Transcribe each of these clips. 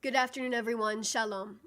Good afternoon, everyone. Shalom.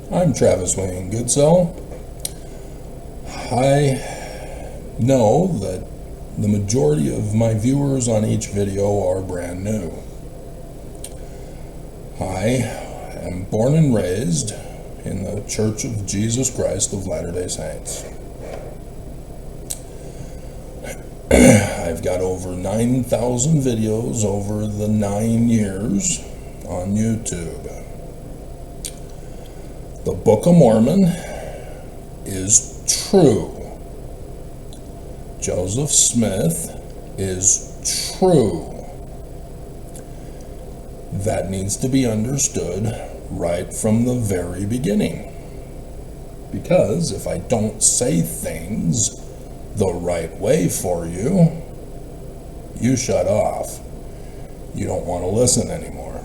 I'm Travis Wayne Goodsell. I know that the majority of my viewers on each video are brand new. I am born and raised in the Church of Jesus Christ of Latter-day Saints. I've got over 9,000 videos over the 9 years on YouTube. The Book of Mormon is true. Joseph Smith is true. That needs to be understood right from the very beginning. Because if I don't say things the right way for you, you shut off. You don't want to listen anymore.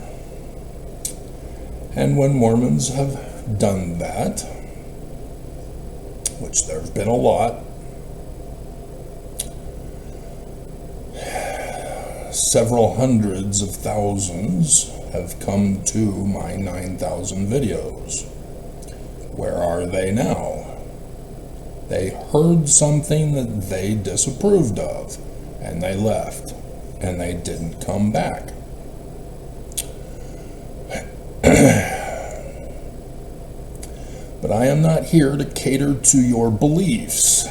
And when Mormons have done that, which there have been a lot, several hundreds of thousands have come to my 9,000 videos. Where are they now? They heard something that they disapproved of, and they left, and they didn't come back. But I am not here to cater to your beliefs.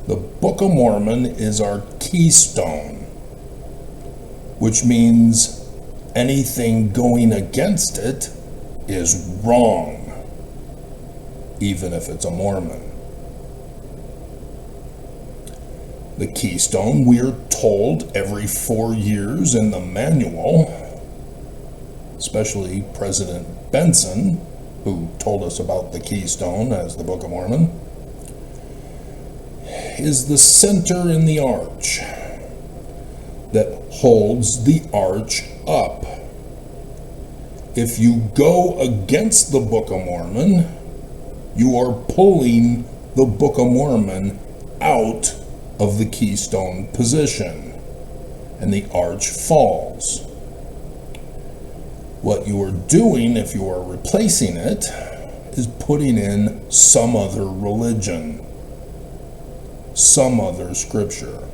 The Book of Mormon is our keystone, which means anything going against it is wrong, even if it's a Mormon. The keystone, we're told every 4 years in the manual, especially President Benson, who told us about the keystone as the Book of Mormon, is the center in the arch that holds the arch up. If you go against the Book of Mormon, you are pulling the Book of Mormon out of the keystone position, and the arch falls. What you are doing, if you are replacing it, is putting in some other religion, some other scripture,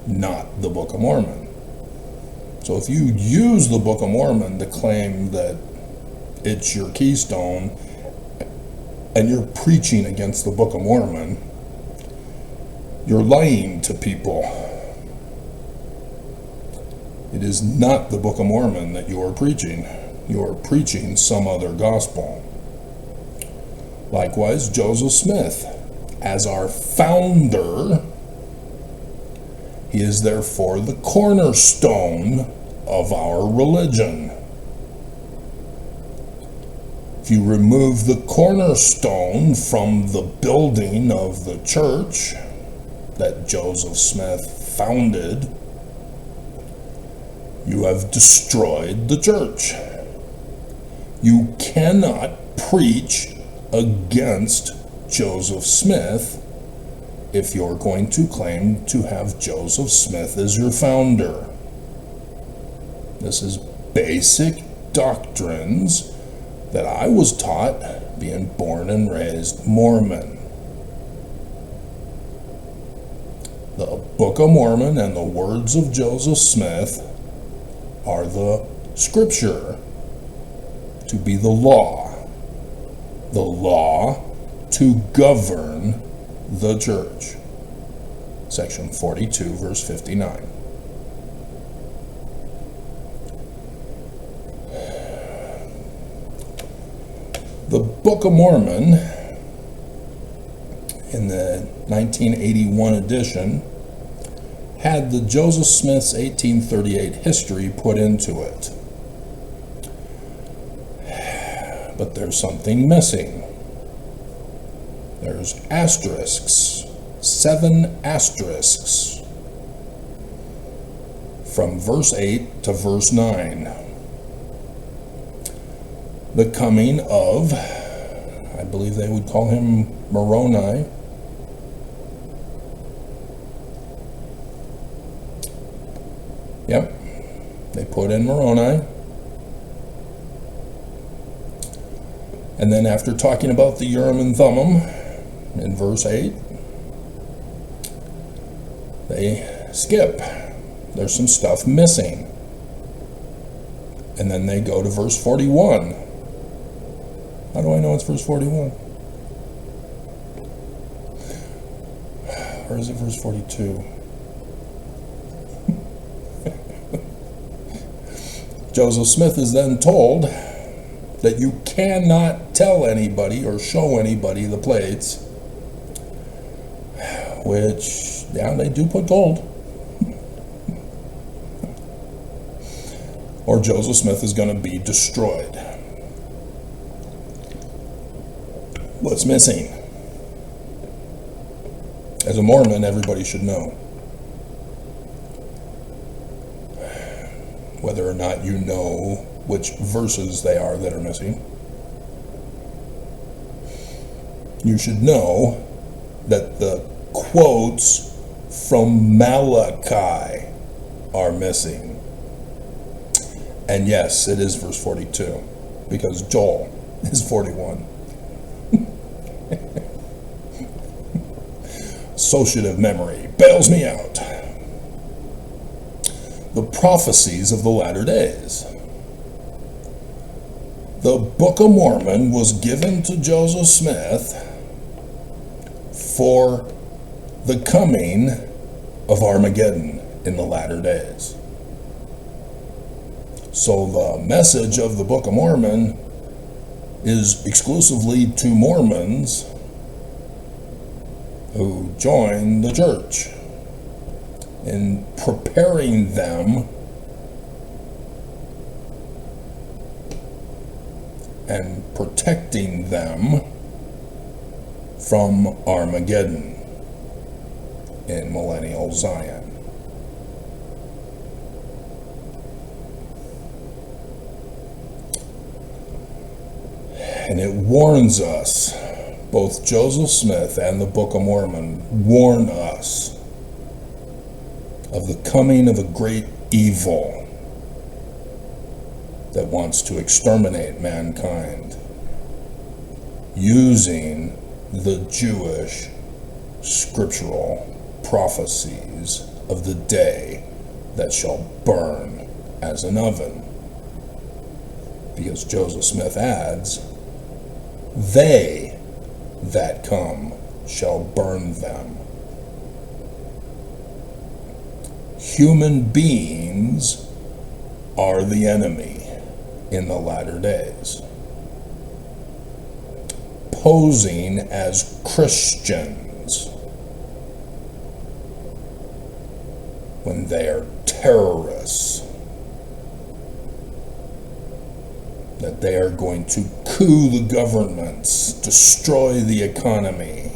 not the Book of Mormon. So if you use the Book of Mormon to claim that it's your keystone, and you're preaching against the Book of Mormon, you're lying to people. It is not the Book of Mormon that you are preaching. You are preaching some other gospel. Likewise, Joseph Smith, as our founder, he is therefore the cornerstone of our religion. If you remove the cornerstone from the building of the church that Joseph Smith founded, you have destroyed the church. You cannot preach against Joseph Smith if you're going to claim to have Joseph Smith as your founder. This is basic doctrines that I was taught being born and raised Mormon. The Book of Mormon and the words of Joseph Smith are the scripture to be the law to govern the church. Section 42, verse 59. The Book of Mormon, in the 1981 edition, had the Joseph Smith's 1838 history put into it. But there's something missing. There's asterisks, 7 asterisks, from verse 8 to verse 9. The coming of, I believe they would call him Moroni, Yep, they put in Moroni. And then after talking about the Urim and Thummim in verse 8, they skip. There's some stuff missing. And then they go to verse 41. How do I know it's verse 41? Or is it verse 42? Joseph Smith is then told that you cannot tell anybody or show anybody the plates, which, yeah, they do put gold. Or Joseph Smith is going to be destroyed. What's missing? As a Mormon, everybody should know. Whether or not you know which verses they are that are missing, you should know that the quotes from Malachi are missing. And yes, it is verse 42, because Joel is 41. Associative memory bails me out. The prophecies of the latter days. The Book of Mormon was given to Joseph Smith for the coming of Armageddon in the latter days. So the message of the Book of Mormon is exclusively to Mormons who join the church, in preparing them and protecting them from Armageddon in millennial Zion. And it warns us, both Joseph Smith and the Book of Mormon warn us of the coming of a great evil that wants to exterminate mankind using the Jewish scriptural prophecies of the day that shall burn as an oven. Because Joseph Smith adds, they that come shall burn them. Human beings are the enemy in the latter days, posing as Christians when they are terrorists, that they are going to coup the governments, destroy the economy,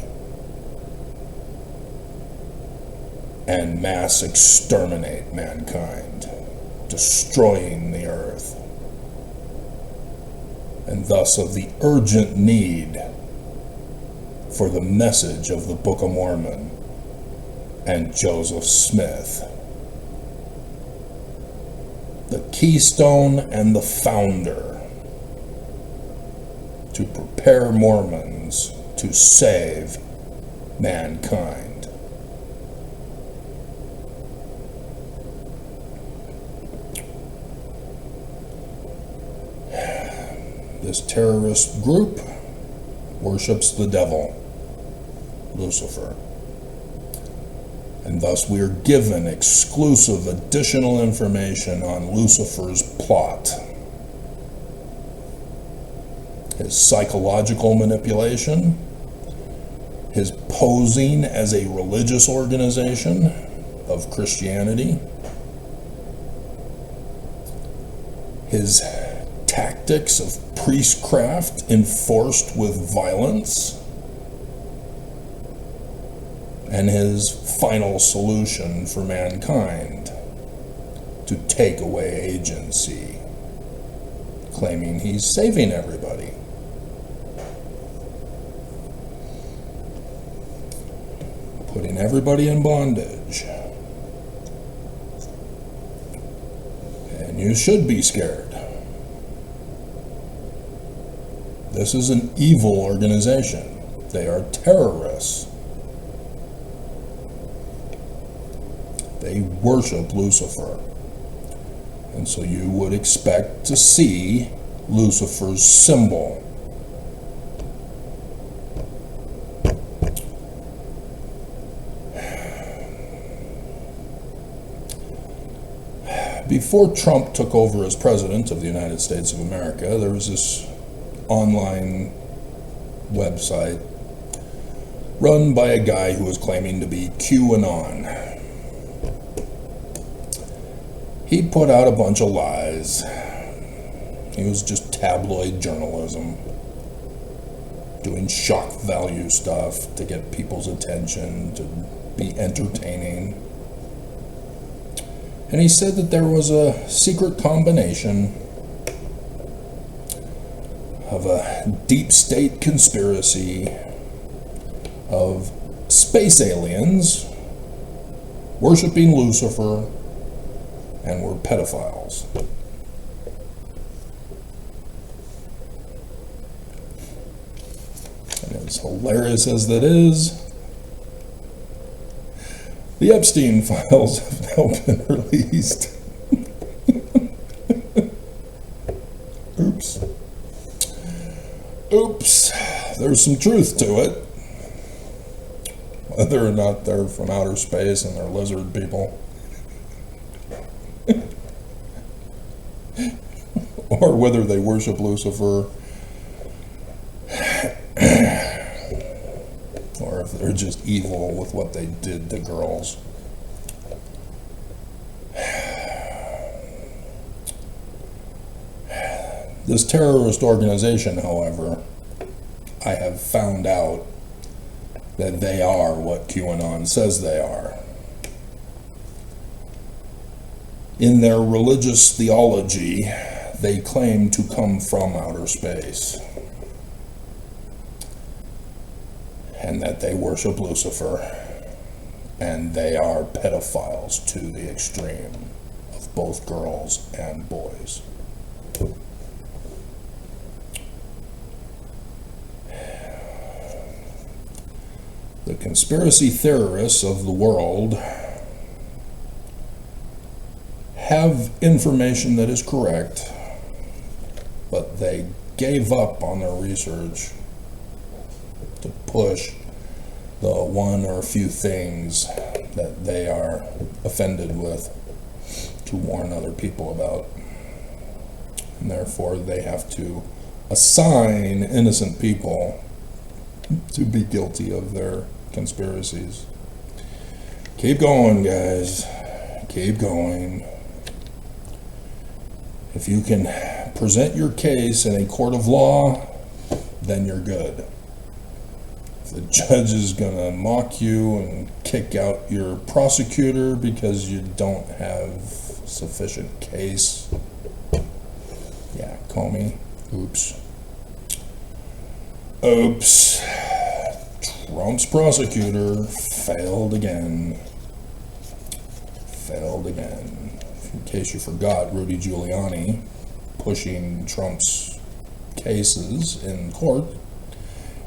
and mass exterminate mankind, destroying the earth. And thus of the urgent need for the message of the Book of Mormon and Joseph Smith, the keystone and the founder, to prepare Mormons to save mankind. This terrorist group worships the devil, Lucifer. And thus we are given exclusive additional information on Lucifer's plot. His psychological manipulation, his posing as a religious organization of Christianity, his tactics of priestcraft enforced with violence, and his final solution for mankind to take away agency, claiming he's saving everybody. Putting everybody in bondage. And you should be scared. This is an evil organization. They are terrorists. They worship Lucifer. And so you would expect to see Lucifer's symbol. Before Trump took over as president of the United States of America, there was this online website run by a guy who was claiming to be QAnon. He put out a bunch of lies. He was just tabloid journalism, doing shock value stuff to get people's attention, to be entertaining. And he said that there was a secret combination of a deep state conspiracy of space aliens worshiping Lucifer and were pedophiles. And as hilarious as that is, the Epstein files have now been released. Oops. Oops. There's some truth to it. Whether or not they're from outer space and they're lizard people. Or whether they worship Lucifer. Or if they're just evil with what they did to girls. This terrorist organization, however, I have found out that they are what QAnon says they are. In their religious theology, they claim to come from outer space, and that they worship Lucifer, and they are pedophiles to the extreme of both girls and boys. The conspiracy theorists of the world have information that is correct, but they gave up on their research to push the one or a few things that they are offended with to warn other people about. And therefore they have to assign innocent people to be guilty of their conspiracies. Keep going, guys. Keep going. If you can present your case in a court of law, then you're good. If the judge is gonna mock you and kick out your prosecutor because you don't have sufficient case, yeah, call me. Oops. Oops. Trump's prosecutor failed again. Failed again. In case you forgot, Rudy Giuliani, pushing Trump's cases in court,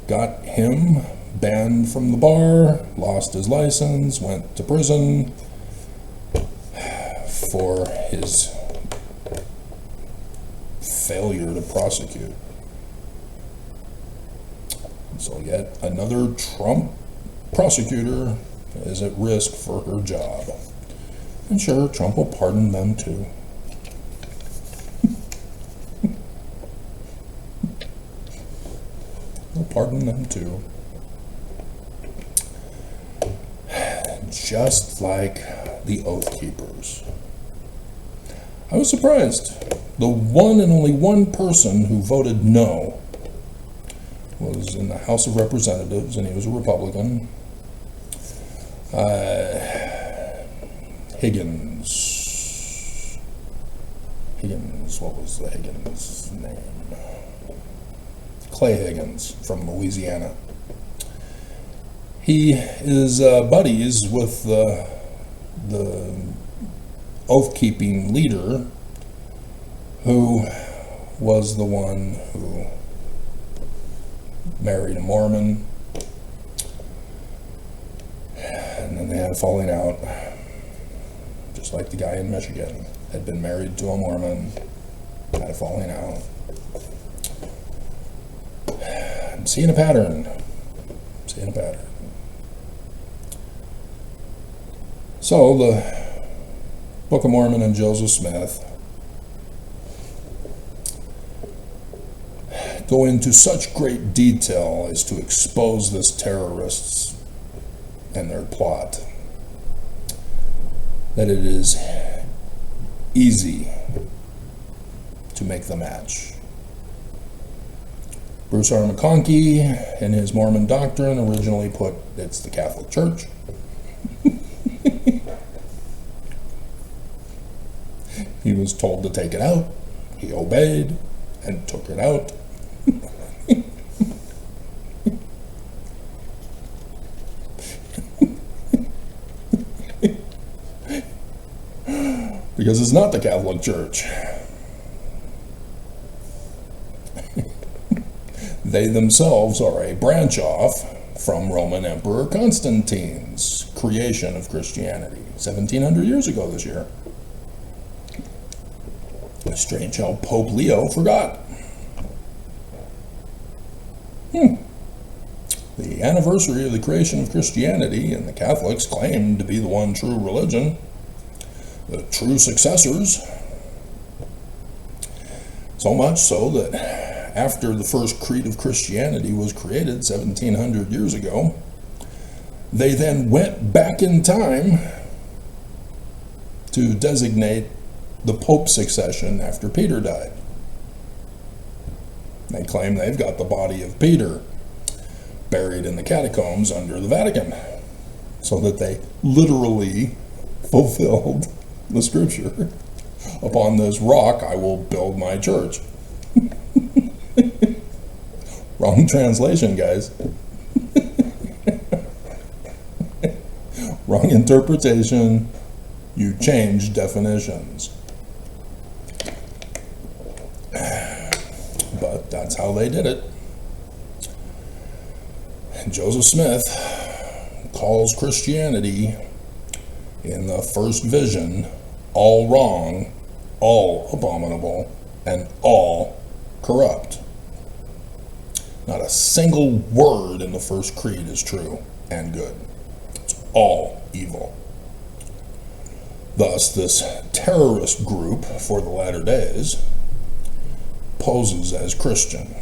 got him banned from the bar, lost his license, went to prison for his failure to prosecute. So yet another Trump prosecutor is at risk for her job. And sure, Trump will pardon them too. He'll pardon them too. Just like the Oath Keepers. I was surprised. The one and only one person who voted no was in the House of Representatives, and he was a Republican. Higgins, what was the Higgins' name? Clay Higgins from Louisiana. He is buddies with the oath-keeping leader, who was the one who married a Mormon, and then they had a falling out, just like the guy in Michigan had been married to a Mormon, had a falling out. I'm seeing a pattern. So the Book of Mormon and Joseph Smith go into such great detail as to expose this terrorists and their plot that it is easy to make the match. Bruce R. McConkie, in his Mormon doctrine, originally put it's the Catholic Church. He was told to take it out. He obeyed and took it out. Because it's not the Catholic Church. They themselves are a branch off from Roman Emperor Constantine's creation of Christianity 1700 years ago this year. It's strange how Pope Leo forgot. The anniversary of the creation of Christianity, and the Catholics claim to be the one true religion, the true successors. So much so that after the first creed of Christianity was created 1700 years ago, they then went back in time to designate the Pope's succession after Peter died. They claim they've got the body of Peter buried in the catacombs under the Vatican, so that they literally fulfilled the scripture, upon this rock I will build my church. Wrong translation, guys. Wrong interpretation. You change definitions. But that's how they did it. And Joseph Smith calls Christianity in the first vision all wrong, all abominable, and all corrupt. Not a single word in the first creed is true and good. It's all evil. Thus, this terrorist group for the latter days poses as Christian.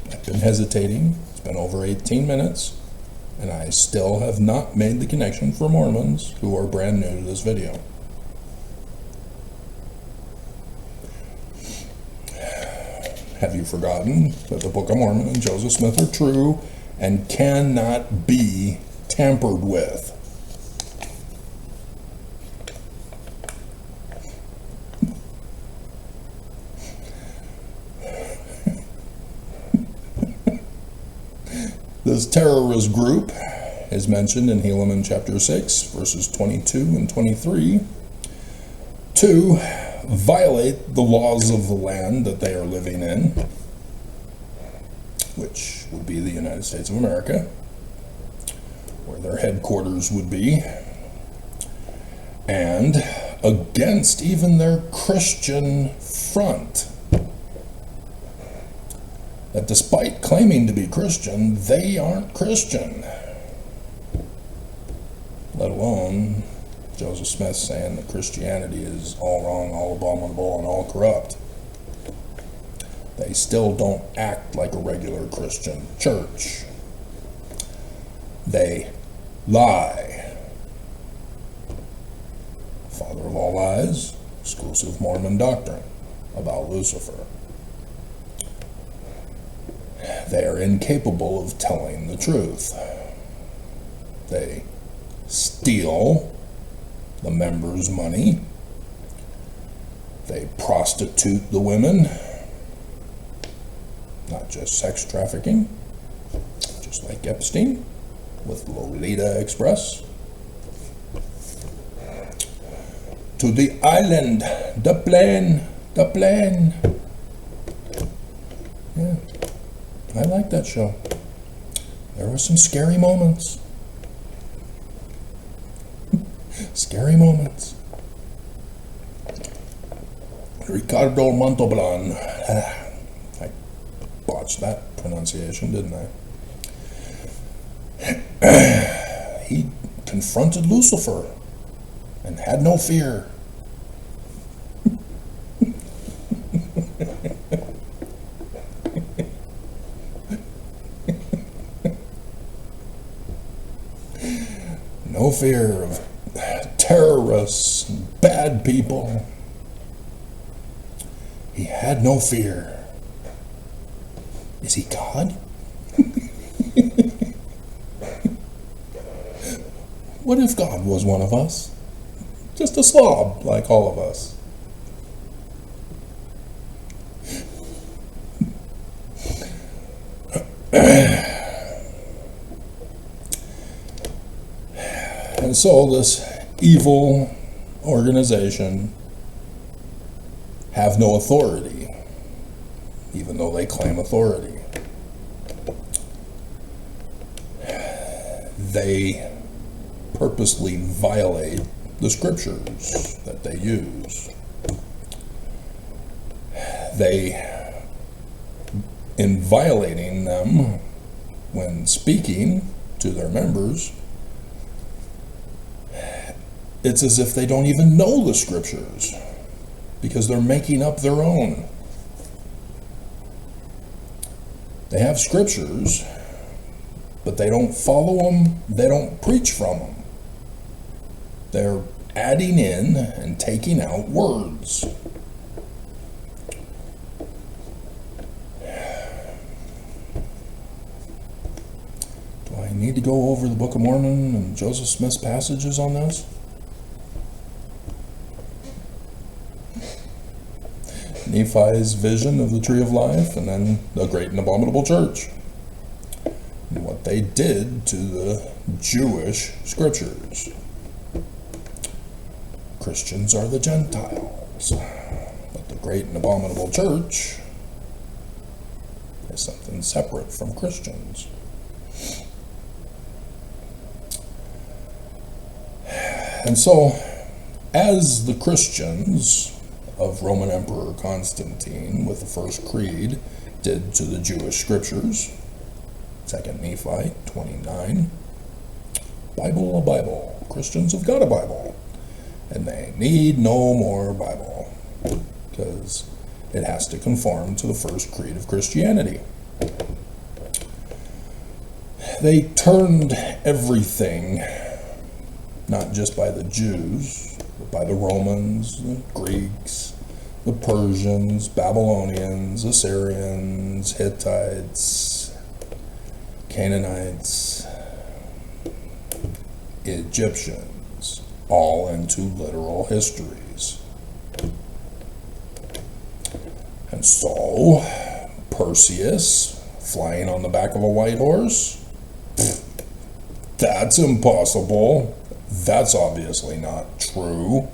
I've been hesitating. It's been over 18 minutes. And I still have not made the connection for Mormons who are brand new to this video. Have you forgotten that the Book of Mormon and Joseph Smith are true and cannot be tampered with? This terrorist group is mentioned in Helaman chapter 6, verses 22 and 23, to violate the laws of the land that they are living in, which would be the United States of America, where their headquarters would be, and against even their Christian front. That despite claiming to be Christian, they aren't Christian. Let alone Joseph Smith saying that Christianity is all wrong, all abominable, and all corrupt. They still don't act like a regular Christian church. They lie. Father of all lies, exclusive Mormon doctrine about Lucifer. They are incapable of telling the truth. They steal the members' money. They prostitute the women. Not just sex trafficking, just like Epstein with Lolita Express. to the island, the plane, the plane. Yeah, I like that show. There were some scary moments. Scary moments. Ricardo Montalban. I botched that pronunciation, didn't I? He confronted Lucifer and had no fear. No fear of terrorists and bad people. He had no fear. Is he God? What if God was one of us? Just a slob like all of us. And so this evil organization have no authority, even though they claim authority. They purposely violate the scriptures that they use. In violating them when speaking to their members, it's as if they don't even know the scriptures, because they're making up their own. They have scriptures, but they don't follow them, they don't preach from them. They're adding in and taking out words. Do I need to go over the Book of Mormon and Joseph Smith's passages on this? Nephi's vision of the tree of life, and then the great and abominable church, and what they did to the Jewish scriptures. Christians are the Gentiles, but the great and abominable church is something separate from Christians. And so, as the Christians of Roman Emperor Constantine with the First Creed did to the Jewish scriptures, 2 Nephi 29, Bible a Bible. Christians have got a Bible, and they need no more Bible, because it has to conform to the First Creed of Christianity. They turned everything, not just by the Jews, but by the Romans, the Greeks, the Persians, Babylonians, Assyrians, Hittites, Canaanites, Egyptians, all into literal histories. And so, Perseus, flying on the back of a white horse, that's impossible. That's obviously not true.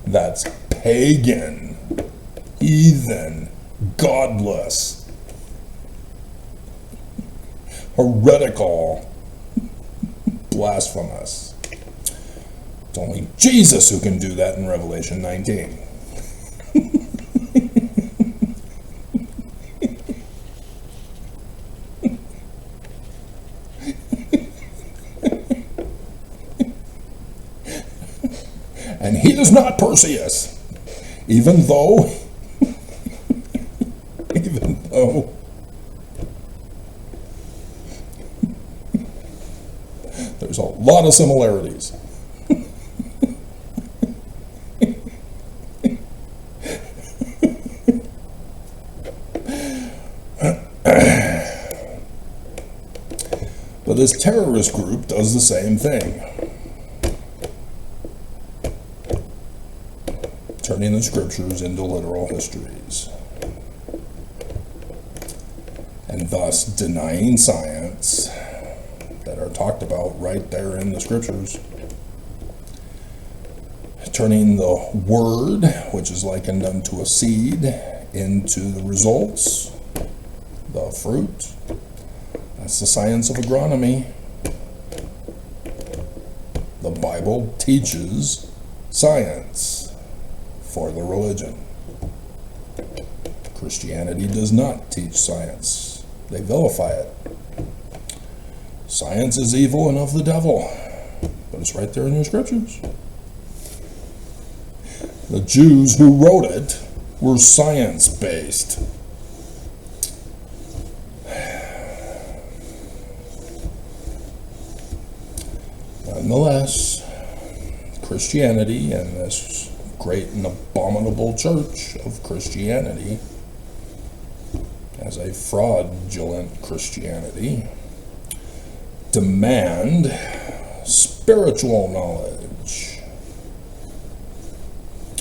That's pagan, heathen, godless, heretical, blasphemous. It's only Jesus who can do that in Revelation 19. And he is not Perseus, even though there's a lot of similarities. But this terrorist group does the same thing, turning the scriptures into literal histories, and thus denying science that are talked about right there in the scriptures. turning the word, which is likened unto a seed, into the results, the fruit. That's the science of agronomy. The Bible teaches science for the religion. Christianity does not teach science. They vilify it. Science is evil and of the devil. But it's right there in your scriptures. The Jews who wrote it were science-based. Nonetheless, Christianity and this great and abominable church of Christianity, as a fraudulent Christianity, demand spiritual knowledge,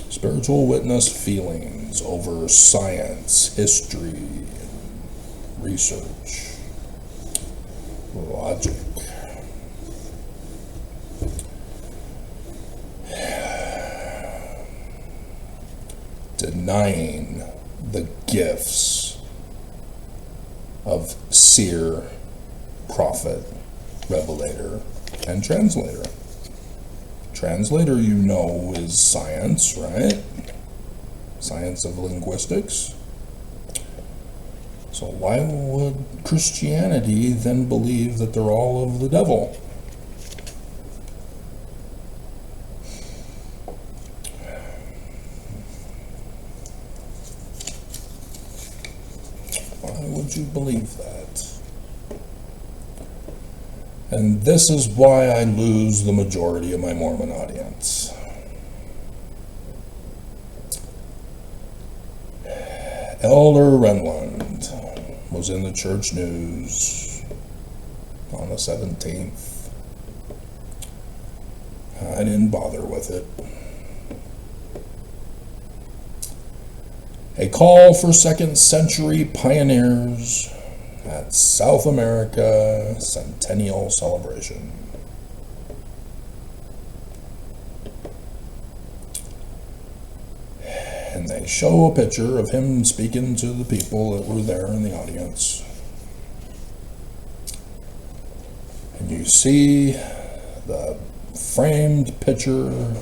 spiritual witness feelings over science, history, research, logic. Denying the gifts of seer, prophet, revelator, and translator. Translator, you know, is science, right? Science of linguistics. So why would Christianity then believe that they're all of the devil? Why would you believe that? And this is why I lose the majority of my Mormon audience. Elder Renlund was in the church news on the 17th. I didn't bother with it. A call for second century pioneers at South America Centennial Celebration. And they show a picture of him speaking to the people that were there in the audience. And you see the framed picture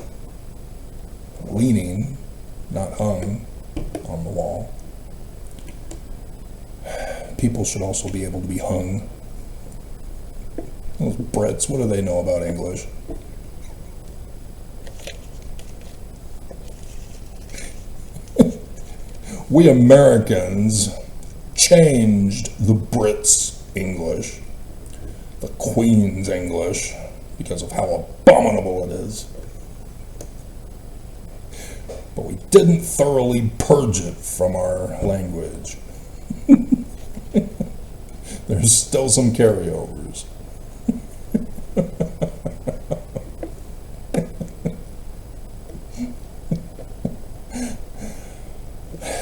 leaning, not hung, on the wall. People should also be able to be hung. Those Brits, what do they know about English? We Americans changed the Brits' English, the Queen's English, because of how abominable it is. But we didn't thoroughly purge it from our language. There's still some carryovers.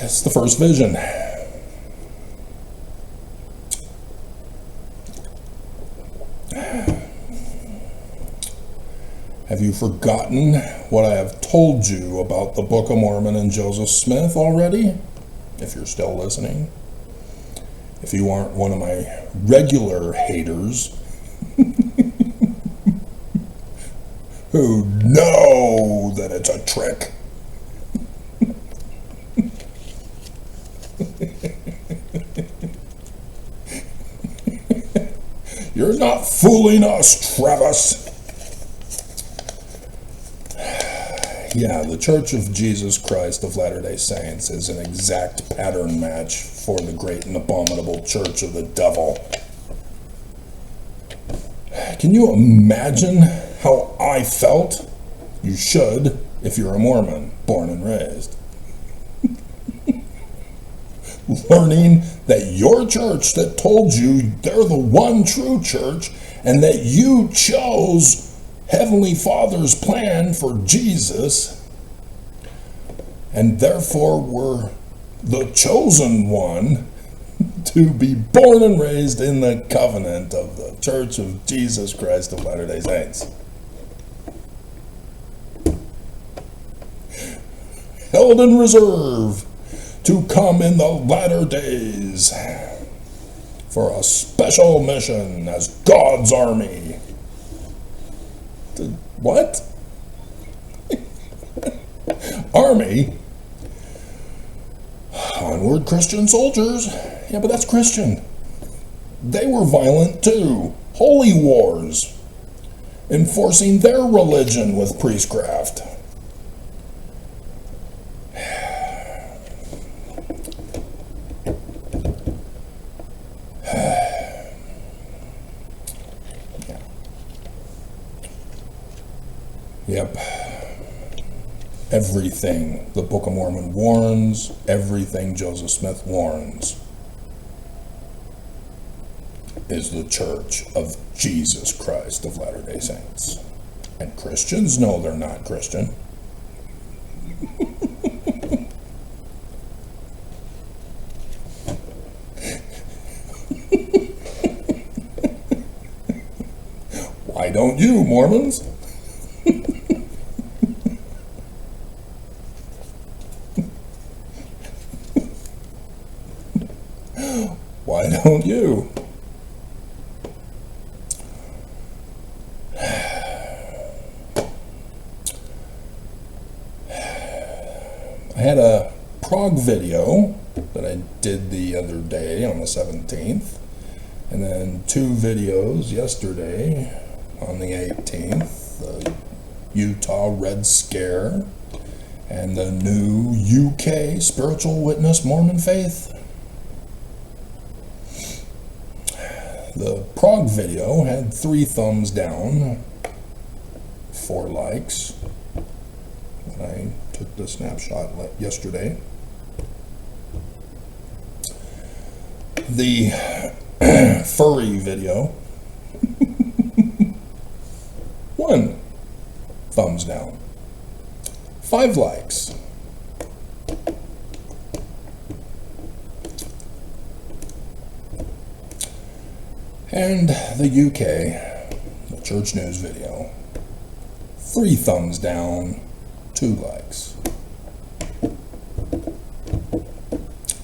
It's the first vision. Have you forgotten what I have told you about the Book of Mormon and Joseph Smith already? If you're still listening. If you aren't one of my regular haters who know that it's a trick. You're not fooling us, Travis. Yeah, the Church of Jesus Christ of Latter-day Saints is an exact pattern match for the great and abominable Church of the Devil. Can you imagine how I felt? You should, if you're a Mormon, born and raised. Learning that your church that told you they're the one true church and that you chose Heavenly Father's plan for Jesus and therefore were the chosen one to be born and raised in the covenant of the Church of Jesus Christ of Latter-day Saints. held in reserve to come in the latter days for a special mission as God's army. What? Army? Onward, Christian soldiers. Yeah, but that's Christian. They were violent too. Holy wars. Enforcing their religion with priestcraft. Yep. Everything the Book of Mormon warns, everything Joseph Smith warns, is the Church of Jesus Christ of Latter-day Saints. And Christians know they're not Christian. Why don't you, Mormons? Why don't you? I had a prog video that I did the other day on the 17th, and then 2 videos yesterday on the 18th, the Utah Red Scare and the new UK Spiritual Witness Mormon Faith. The prog video had 3 thumbs down, 4 likes when I took the snapshot yesterday. The furry video, 1 thumbs down, 5 likes. And the UK, the Church News video, 3 thumbs down, 2 likes.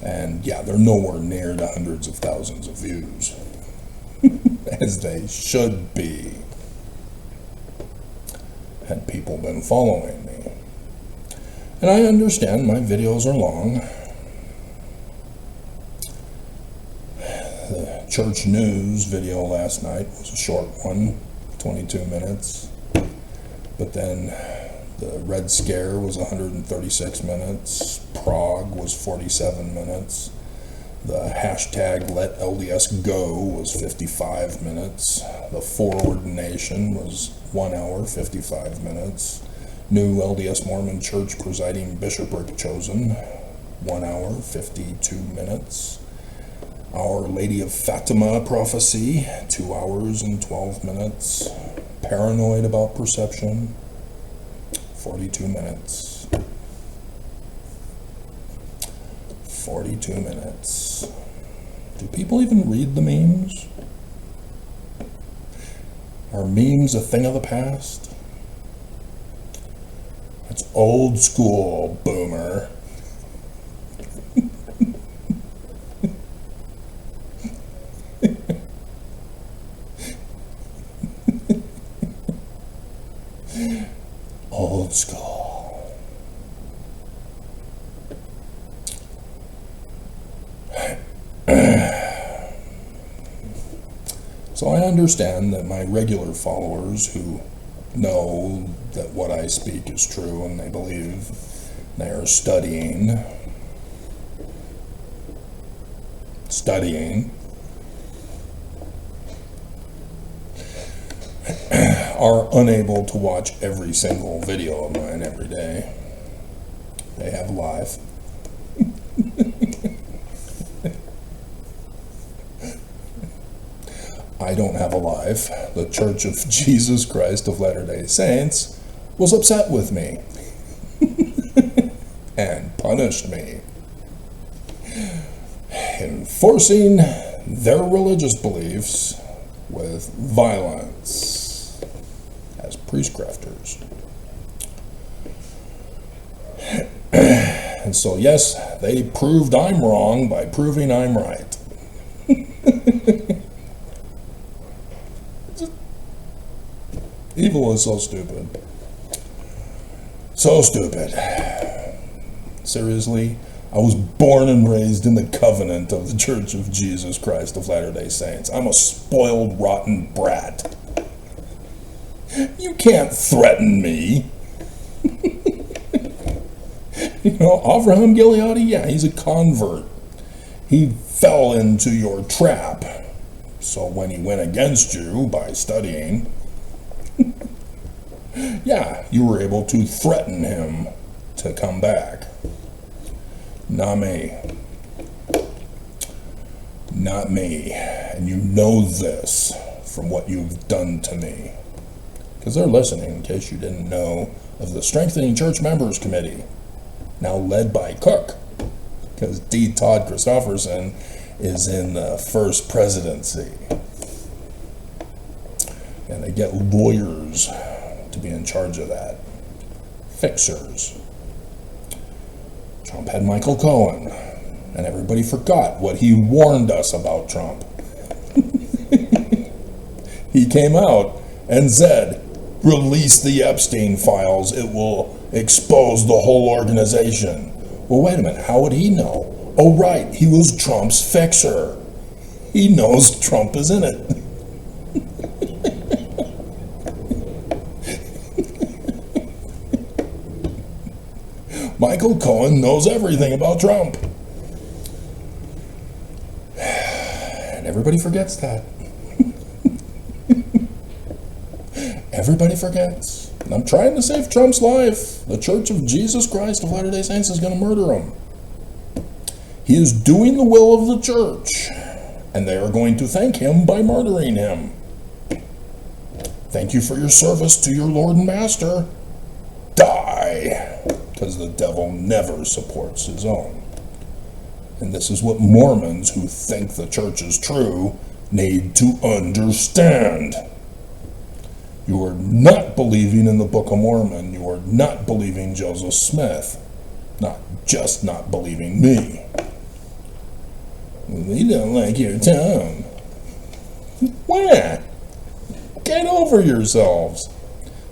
And yeah, they're nowhere near the hundreds of thousands of views, as they should be, had people been following me. And I understand my videos are long. The Church News video last night was a short one, 22 minutes. But then the Red Scare was 136 minutes. Prague was 47 minutes. The hashtag Let LDS Go was 55 minutes. The Forward Nation was 1 hour, 55 minutes. New LDS Mormon Church presiding bishopric chosen, 1 hour, 52 minutes. Our Lady of Fatima prophecy, 2 hours and 12 minutes. Paranoid about perception, 42 minutes. 42 minutes. Do people even read the memes? Are memes a thing of the past? That's old school, boomer. Old school. So I understand that my regular followers who know that what I speak is true and they believe they are studying, are unable to watch every single video of mine every day. They have live. I don't have a life. The Church of Jesus Christ of Latter-day Saints was upset with me and punished me, enforcing their religious beliefs with violence as priestcrafters. And so, yes, they proved I'm wrong by proving I'm right. Evil is so stupid. So stupid. Seriously, I was born and raised in the covenant of the Church of Jesus Christ of Latter-day Saints. I'm a spoiled, rotten brat. You can't threaten me. Avraham Gileadi, yeah, he's a convert. He fell into your trap. So when he went against you by studying, yeah, you were able to threaten him to come back. Not me. Not me. And you know this from what you've done to me. Because they're listening, in case you didn't know, of the Strengthening Church Members Committee, now led by Cook, because D. Todd Christofferson is in the first presidency. And they get lawyers to be in charge of that. Fixers. Trump had Michael Cohen, and everybody forgot what he warned us about Trump. He came out and said, release the Epstein files, it will expose the whole organization. Well, wait a minute, how would he know? Oh, right, he was Trump's fixer. He knows Trump is in it. Michael Cohen knows everything about Trump. And everybody forgets that. Everybody forgets. And I'm trying to save Trump's life. The Church of Jesus Christ of Latter-day Saints is going to murder him. He is doing the will of the church, and they are going to thank him by murdering him. Thank you for your service to your Lord and Master. Die! Because the devil never supports his own. And this is what Mormons who think the church is true need to understand. You are not believing in the Book of Mormon. You are not believing Joseph Smith. Not just not believing me. We don't like your tone. Where? Get over yourselves.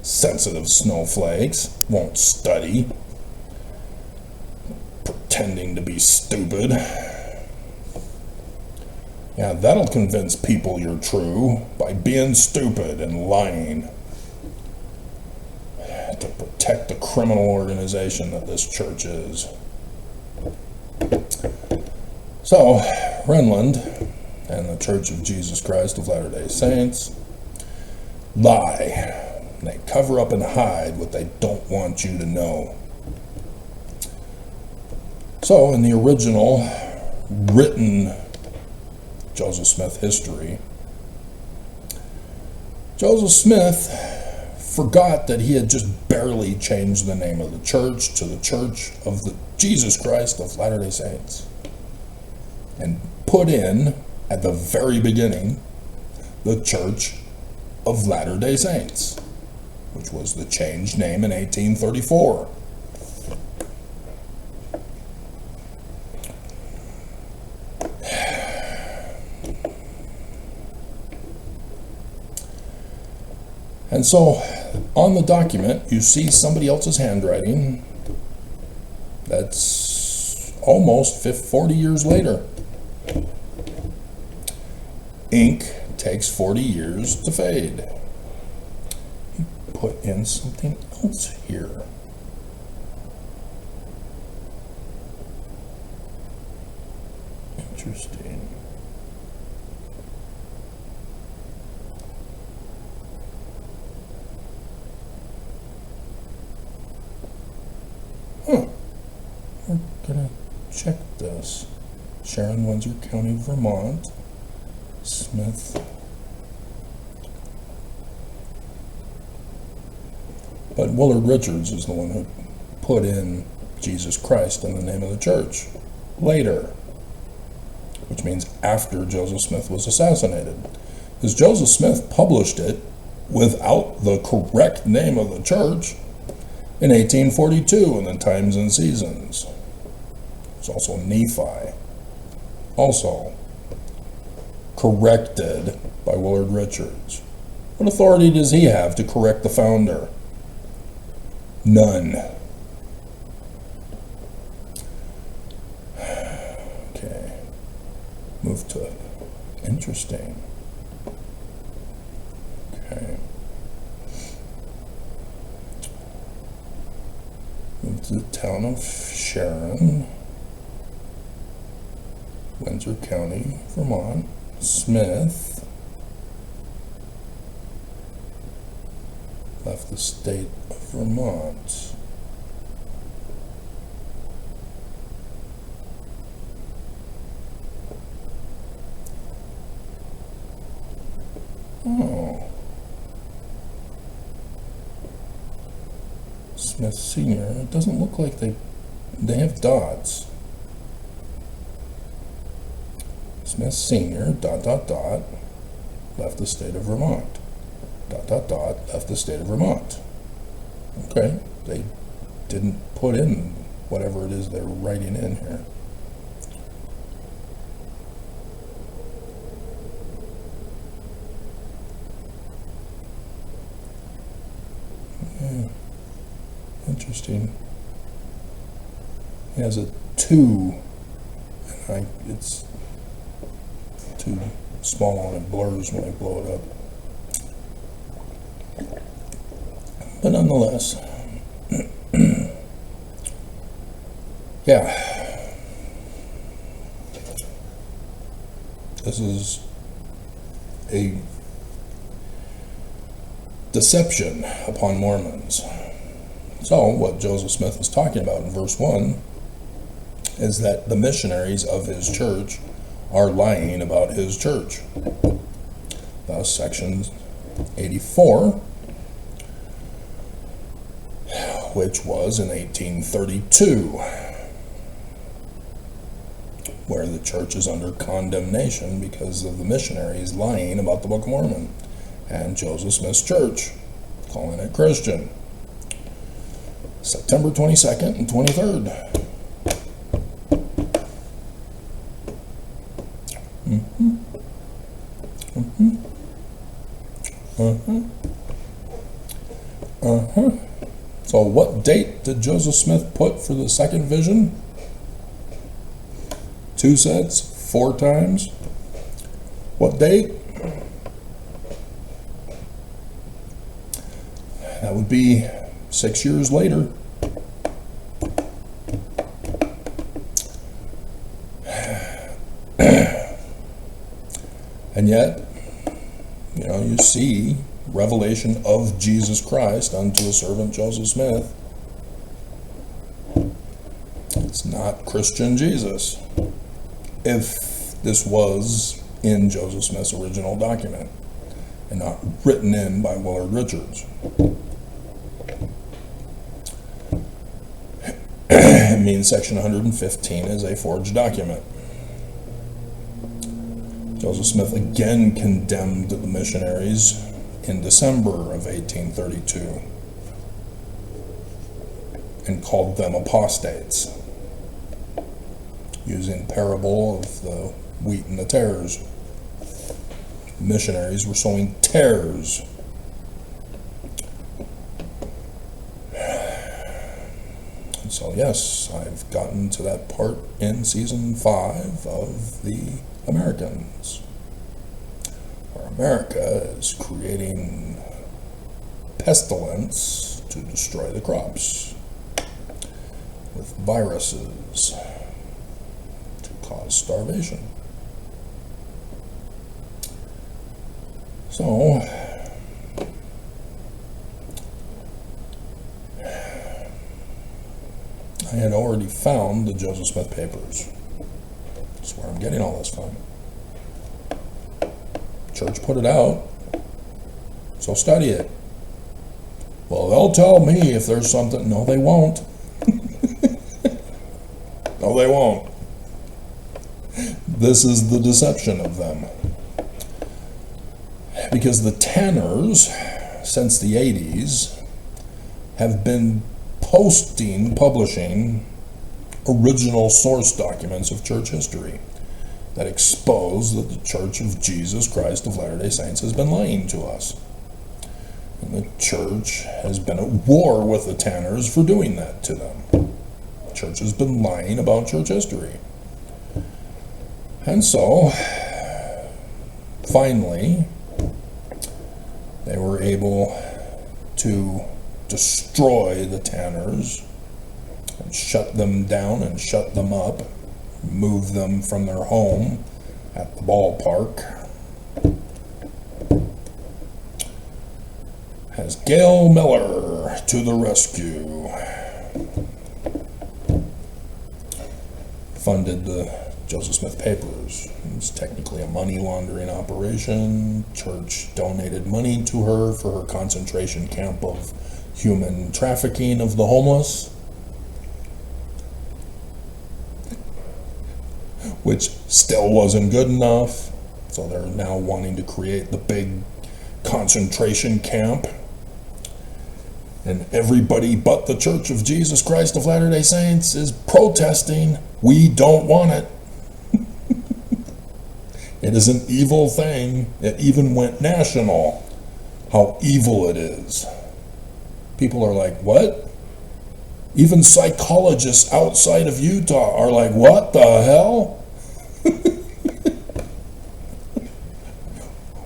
Sensitive snowflakes. Won't study. Pretending to be stupid. Yeah, that'll convince people you're true by being stupid and lying to protect the criminal organization that this church is. So, Renland and the Church of Jesus Christ of Latter-day Saints lie. They cover up and hide what they don't want you to know. So, in the original written Joseph Smith history, Joseph Smith forgot that he had just barely changed the name of the church to the Church of the Jesus Christ of Latter-day Saints, and put in, at the very beginning, the Church of Latter-day Saints, which was the changed name in 1834. And so, on the document, you see somebody else's handwriting that's almost 40 years later. Ink takes 40 years to fade. You put in something else here. Interesting. We're gonna check this. Sharon, Windsor County, Vermont. Smith. But Willard Richards is the one who put in Jesus Christ in the name of the church later, which means after Joseph Smith was assassinated. Because Joseph Smith published it without the correct name of the church, in 1842 in the Times and Seasons. There's also Nephi, also corrected by Willard Richards. What authority does he have to correct the founder? None. Okay, move to it. Interesting. Okay. Move to the town of Sharon, Windsor County, Vermont. Smith left the state of Vermont. Oh. Smith Sr. It doesn't look like they have dots. Smith Sr. ... left the state of Vermont. ... left the state of Vermont. Okay, they didn't put in whatever it is they're writing in here. Yeah. Interesting. He has a 2, and it's too small and it blurs when I blow it up. But nonetheless, yeah, this is a deception upon Mormons. So what Joseph Smith is talking about in verse 1 is that the missionaries of his church are lying about his church. Thus, section 84, which was in 1832, where the church is under condemnation because of the missionaries lying about the Book of Mormon and Joseph Smith's church, calling it Christian. September 22nd and 23rd. So what date did Joseph Smith put for the second vision? 2 sets, 4 times. What date? That would be 6 years later. And yet, you see revelation of Jesus Christ unto his servant Joseph Smith. It's not Christian Jesus, if this was in Joseph Smith's original document and not written in by Willard Richards. It means section 115 is a forged document. Joseph Smith again condemned the missionaries in December of 1832 and called them apostates, using parable of the wheat and the tares. Missionaries were sowing tares. And so yes, I've gotten to that part in season 5 of the Americans, where America is creating pestilence to destroy the crops with viruses to cause starvation. So I had already found the Joseph Smith papers. That's where I'm getting all this from. Church put it out, so study it. Well, they'll tell me if there's something. No, they won't. No, they won't. This is the deception of them. Because the Tanners, since the 80s, have been publishing original source documents of church history that expose that the Church of Jesus Christ of Latter-day Saints has been lying to us. And the church has been at war with the Tanners for doing that to them. The church has been lying about church history. And so, finally, they were able to destroy the Tanners and shut them down and shut them up, move them from their home at the ballpark. As Gail Miller to the rescue. Funded the Joseph Smith Papers. It was technically a money laundering operation. Church donated money to her for her concentration camp of human trafficking of the homeless, which still wasn't good enough. So they're now wanting to create the big concentration camp. And everybody but the Church of Jesus Christ of Latter-day Saints is protesting. We don't want it. It is an evil thing. It even went national, how evil it is. People are like, what? Even psychologists outside of Utah are like, what the hell?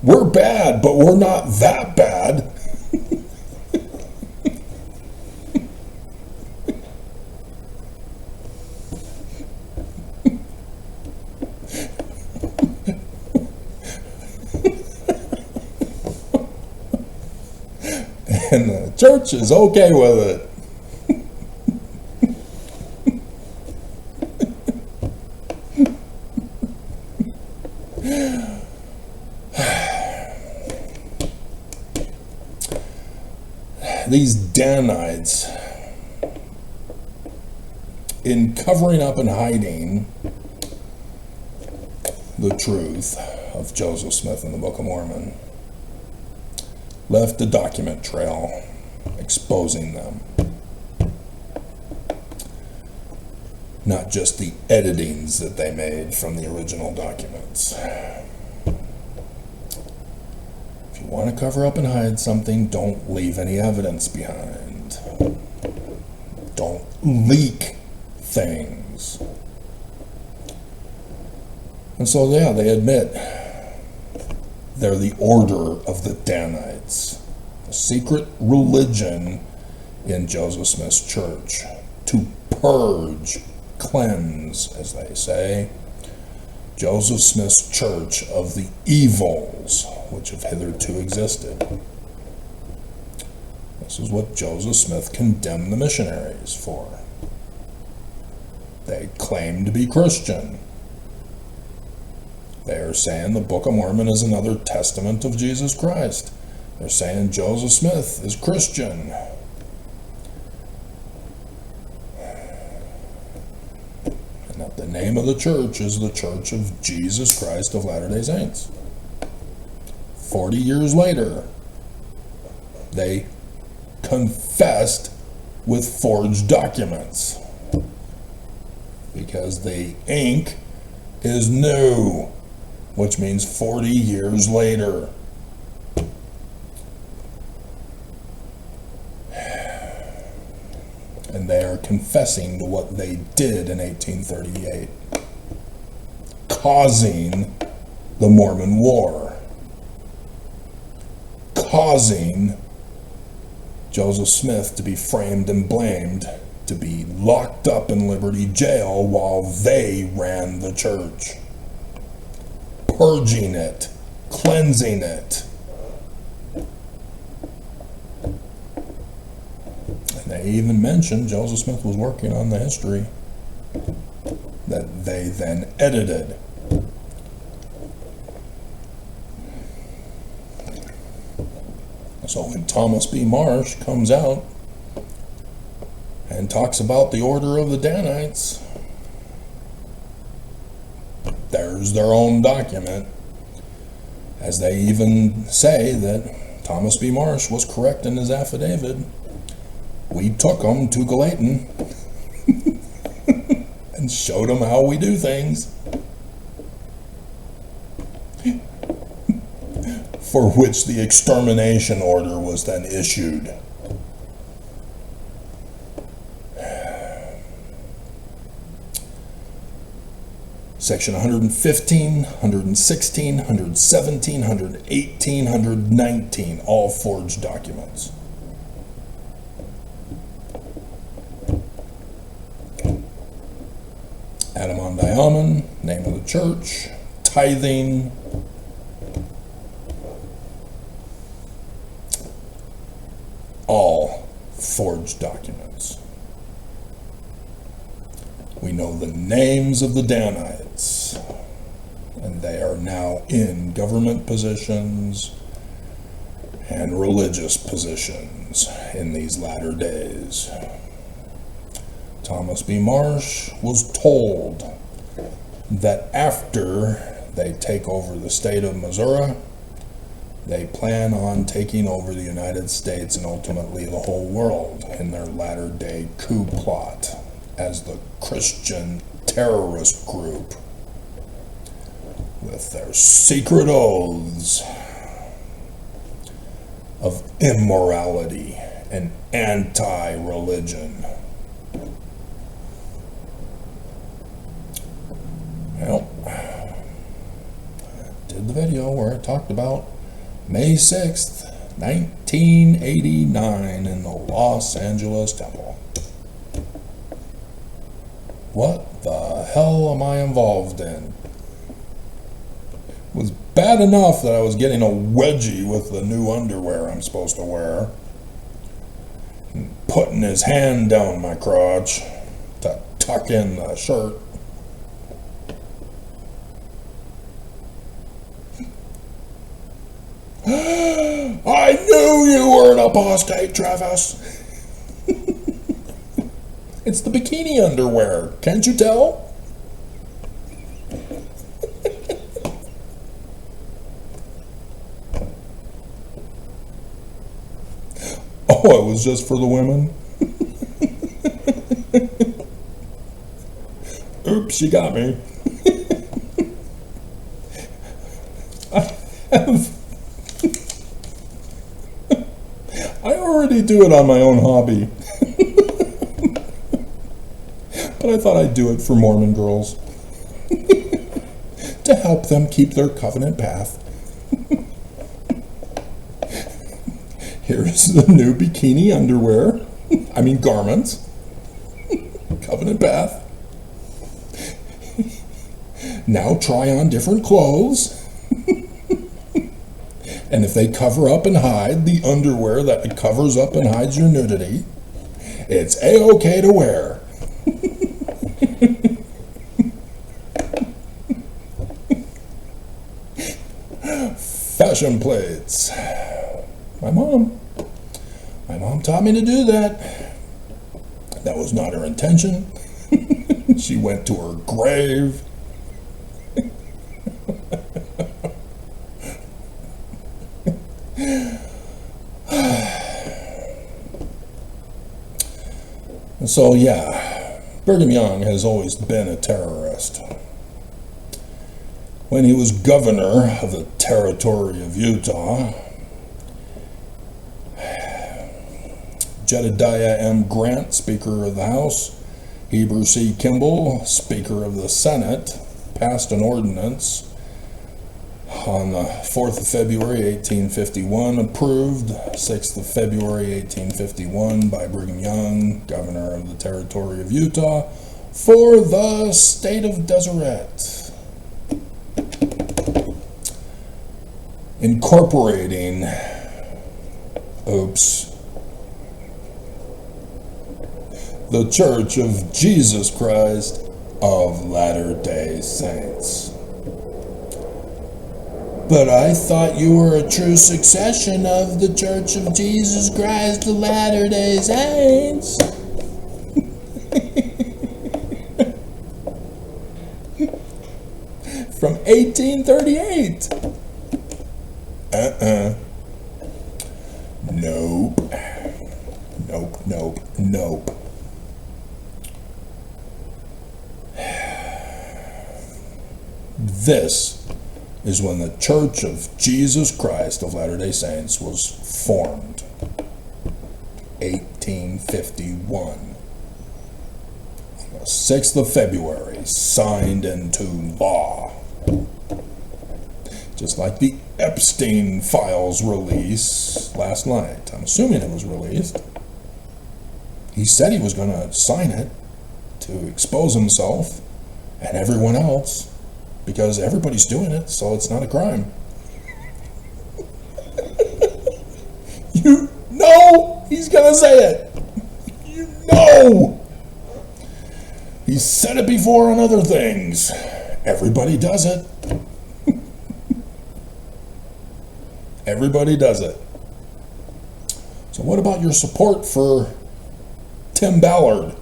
We're bad, but we're not that bad. And the church is okay with it. These Danites, in covering up and hiding the truth of Joseph Smith and the Book of Mormon, left a document trail exposing them. Not just the editings that they made from the original documents. If you want to cover up and hide something, don't leave any evidence behind. Don't leak things. And so, yeah, they admit they're the order of the Danites, a secret religion in Joseph Smith's church, to purge, cleanse, as they say, Joseph Smith's church of the evils which have hitherto existed. This is what Joseph Smith condemned the missionaries for. They claim to be Christian. They're saying the Book of Mormon is another testament of Jesus Christ. They're saying Joseph Smith is Christian. And that the name of the church is the Church of Jesus Christ of Latter-day Saints. 40 years later, they confessed with forged documents. Because the ink is new, which means 40 years later. And they are confessing to what they did in 1838, causing the Mormon War, causing Joseph Smith to be framed and blamed, to be locked up in Liberty Jail while they ran the church. Purging it, cleansing it. And they even mentioned Joseph Smith was working on the history that they then edited. So when Thomas B. Marsh comes out and talks about the order of the Danites, there's their own document, as they even say that Thomas B. Marsh was correct in his affidavit we took them to Gallatin and showed them how we do things. For which the extermination order was then issued. Section 115, 116, 117, 118, 119, all forged documents. Adam on Diamond, name of the church, tithing, all forged documents. We know the names of the Danites, and they are now in government positions and religious positions in these latter days. Thomas B. Marsh was told that after they take over the state of Missouri, they plan on taking over the United States and ultimately the whole world in their latter-day coup plot as the Christian terrorist group with their secret oaths of immorality and anti-religion. Well, I did the video where I talked about May 6th, 1989 in the Los Angeles Temple. What the hell am I involved in? It was bad enough that I was getting a wedgie with the new underwear I'm supposed to wear, and putting his hand down my crotch to tuck in the shirt. I knew you were an apostate, Travis. It's the bikini underwear. Can't you tell? Oh, it was just for the women? Oops, you got me. I already do it on my own hobby. But I thought I'd do it for Mormon girls. To help them keep their covenant path. Here's the new bikini underwear. I mean garments. Covenant path. Now try on different clothes. And if they cover up and hide the underwear that covers up and hides your nudity, it's A-OK to wear. Fashion plates. My mom taught me to do that. That was not her intention. She went to her grave. So yeah, Brigham Young has always been a terrorist. When he was governor of the territory of Utah, Jedediah M. Grant, Speaker of the House, Heber C. Kimball, Speaker of the Senate, passed an ordinance on the 4th of February 1851, approved 6th of February 1851 by Brigham Young, Governor of the Territory of Utah, for the state of Deseret, incorporating, the Church of Jesus Christ of Latter-day Saints. But I thought you were a true succession of the Church of Jesus Christ of Latter-day Saints. From 1838. Nope. Nope, nope, nope. This is when the Church of Jesus Christ of Latter-day Saints was formed. 1851. On the 6th of February, signed into law. Just like the Epstein files release last night. I'm assuming it was released. He said he was going to sign it to expose himself and everyone else, because everybody's doing it, so it's not a crime. You know he's going to say it. You know. He's said it before on other things. Everybody does it. Everybody does it. So what about your support for Tim Ballard?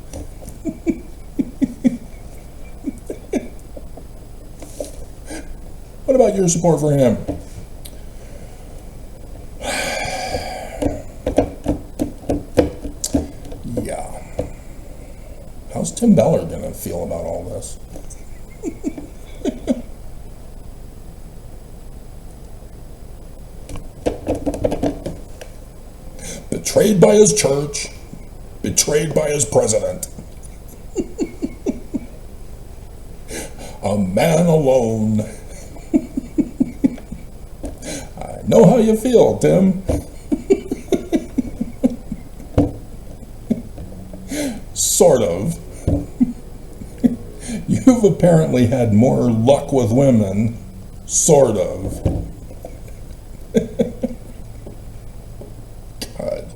What about your support for him? Yeah. How's Tim Ballard gonna feel about all this? Betrayed by his church, betrayed by his president. A man alone. I know how you feel, Tim. Sort of. You've apparently had more luck with women. Sort of. God.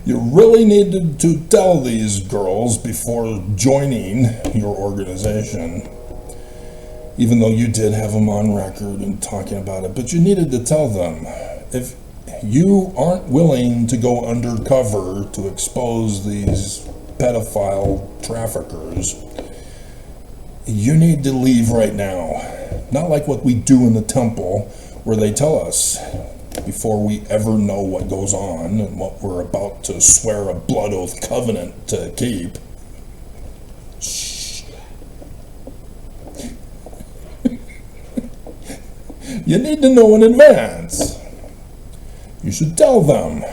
You really needed to tell these girls before joining your organization. Even though you did have them on record and talking about it, but you needed to tell them. If you aren't willing to go undercover to expose these pedophile traffickers, you need to leave right now. Not like what we do in the temple, where they tell us before we ever know what goes on and what we're about to swear a blood oath covenant to keep. You need to know in advance. You should tell them,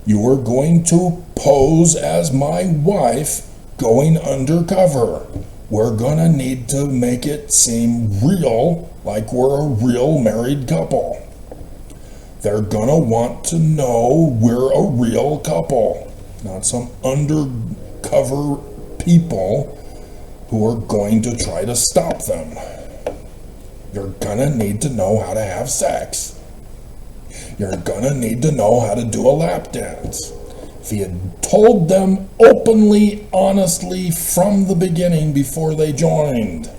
you are going to pose as my wife going undercover. We're gonna need to make it seem real, like we're a real married couple. They're gonna want to know we're a real couple, not some undercover people who are going to try to stop them. You're gonna need to know how to have sex. You're gonna need to know how to do a lap dance. If he had told them openly, honestly, from the beginning before they joined.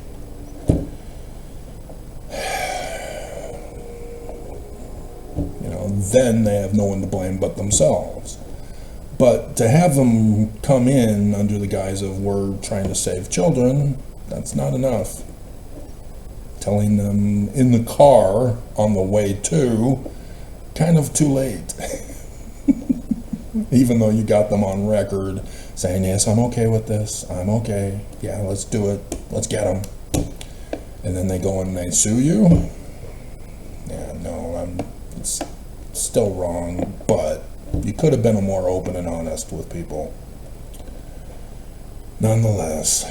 Then they have no one to blame but themselves. But to have them come in under the guise of we're trying to save children, that's not enough. Telling them in the car on the way to, kind of too late. Even though you got them on record saying, yes, I'm okay with this, I'm okay, yeah, let's do it, let's get them. And then they go and they sue you? Yeah, no, it's still wrong, but you could have been more open and honest with people. Nonetheless,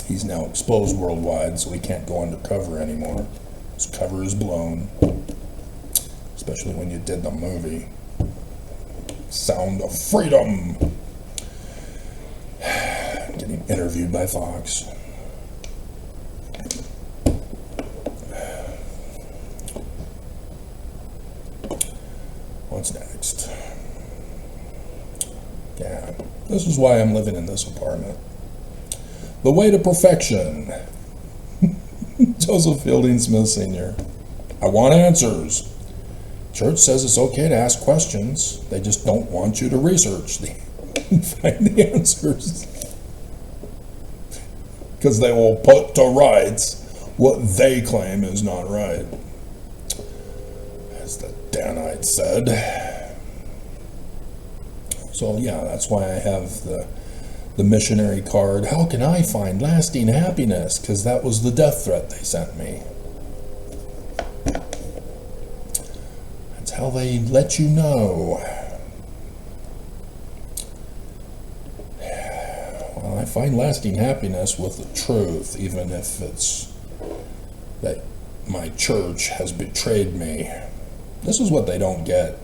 he's now exposed worldwide, so he can't go undercover anymore. His cover is blown, especially when you did the movie Sound of Freedom. Getting interviewed by Fox. What's next? Yeah, this is why I'm living in this apartment. The way to perfection. Joseph Fielding Smith Sr. I want answers. Church says it's okay to ask questions. They just don't want you to research and find the answers. Because they will put to rights what they claim is not right. as the Danite said. So yeah, that's why I have the missionary card. How can I find lasting happiness? Because that was the death threat they sent me. That's how they let you know. Well, I find lasting happiness with the truth, even if it's that my church has betrayed me. This is what they don't get.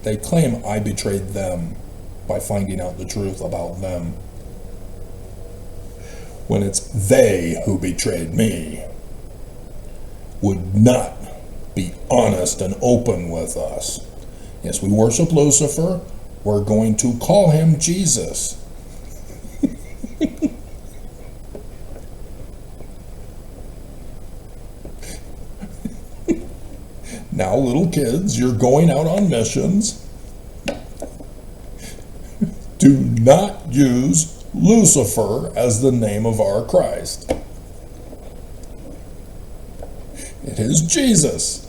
They claim I betrayed them by finding out the truth about them, when it's they who betrayed me, would not be honest and open with us. Yes, we worship Lucifer. We're going to call him Jesus. Now, little kids, you're going out on missions. Do not use Lucifer as the name of our Christ. It is Jesus.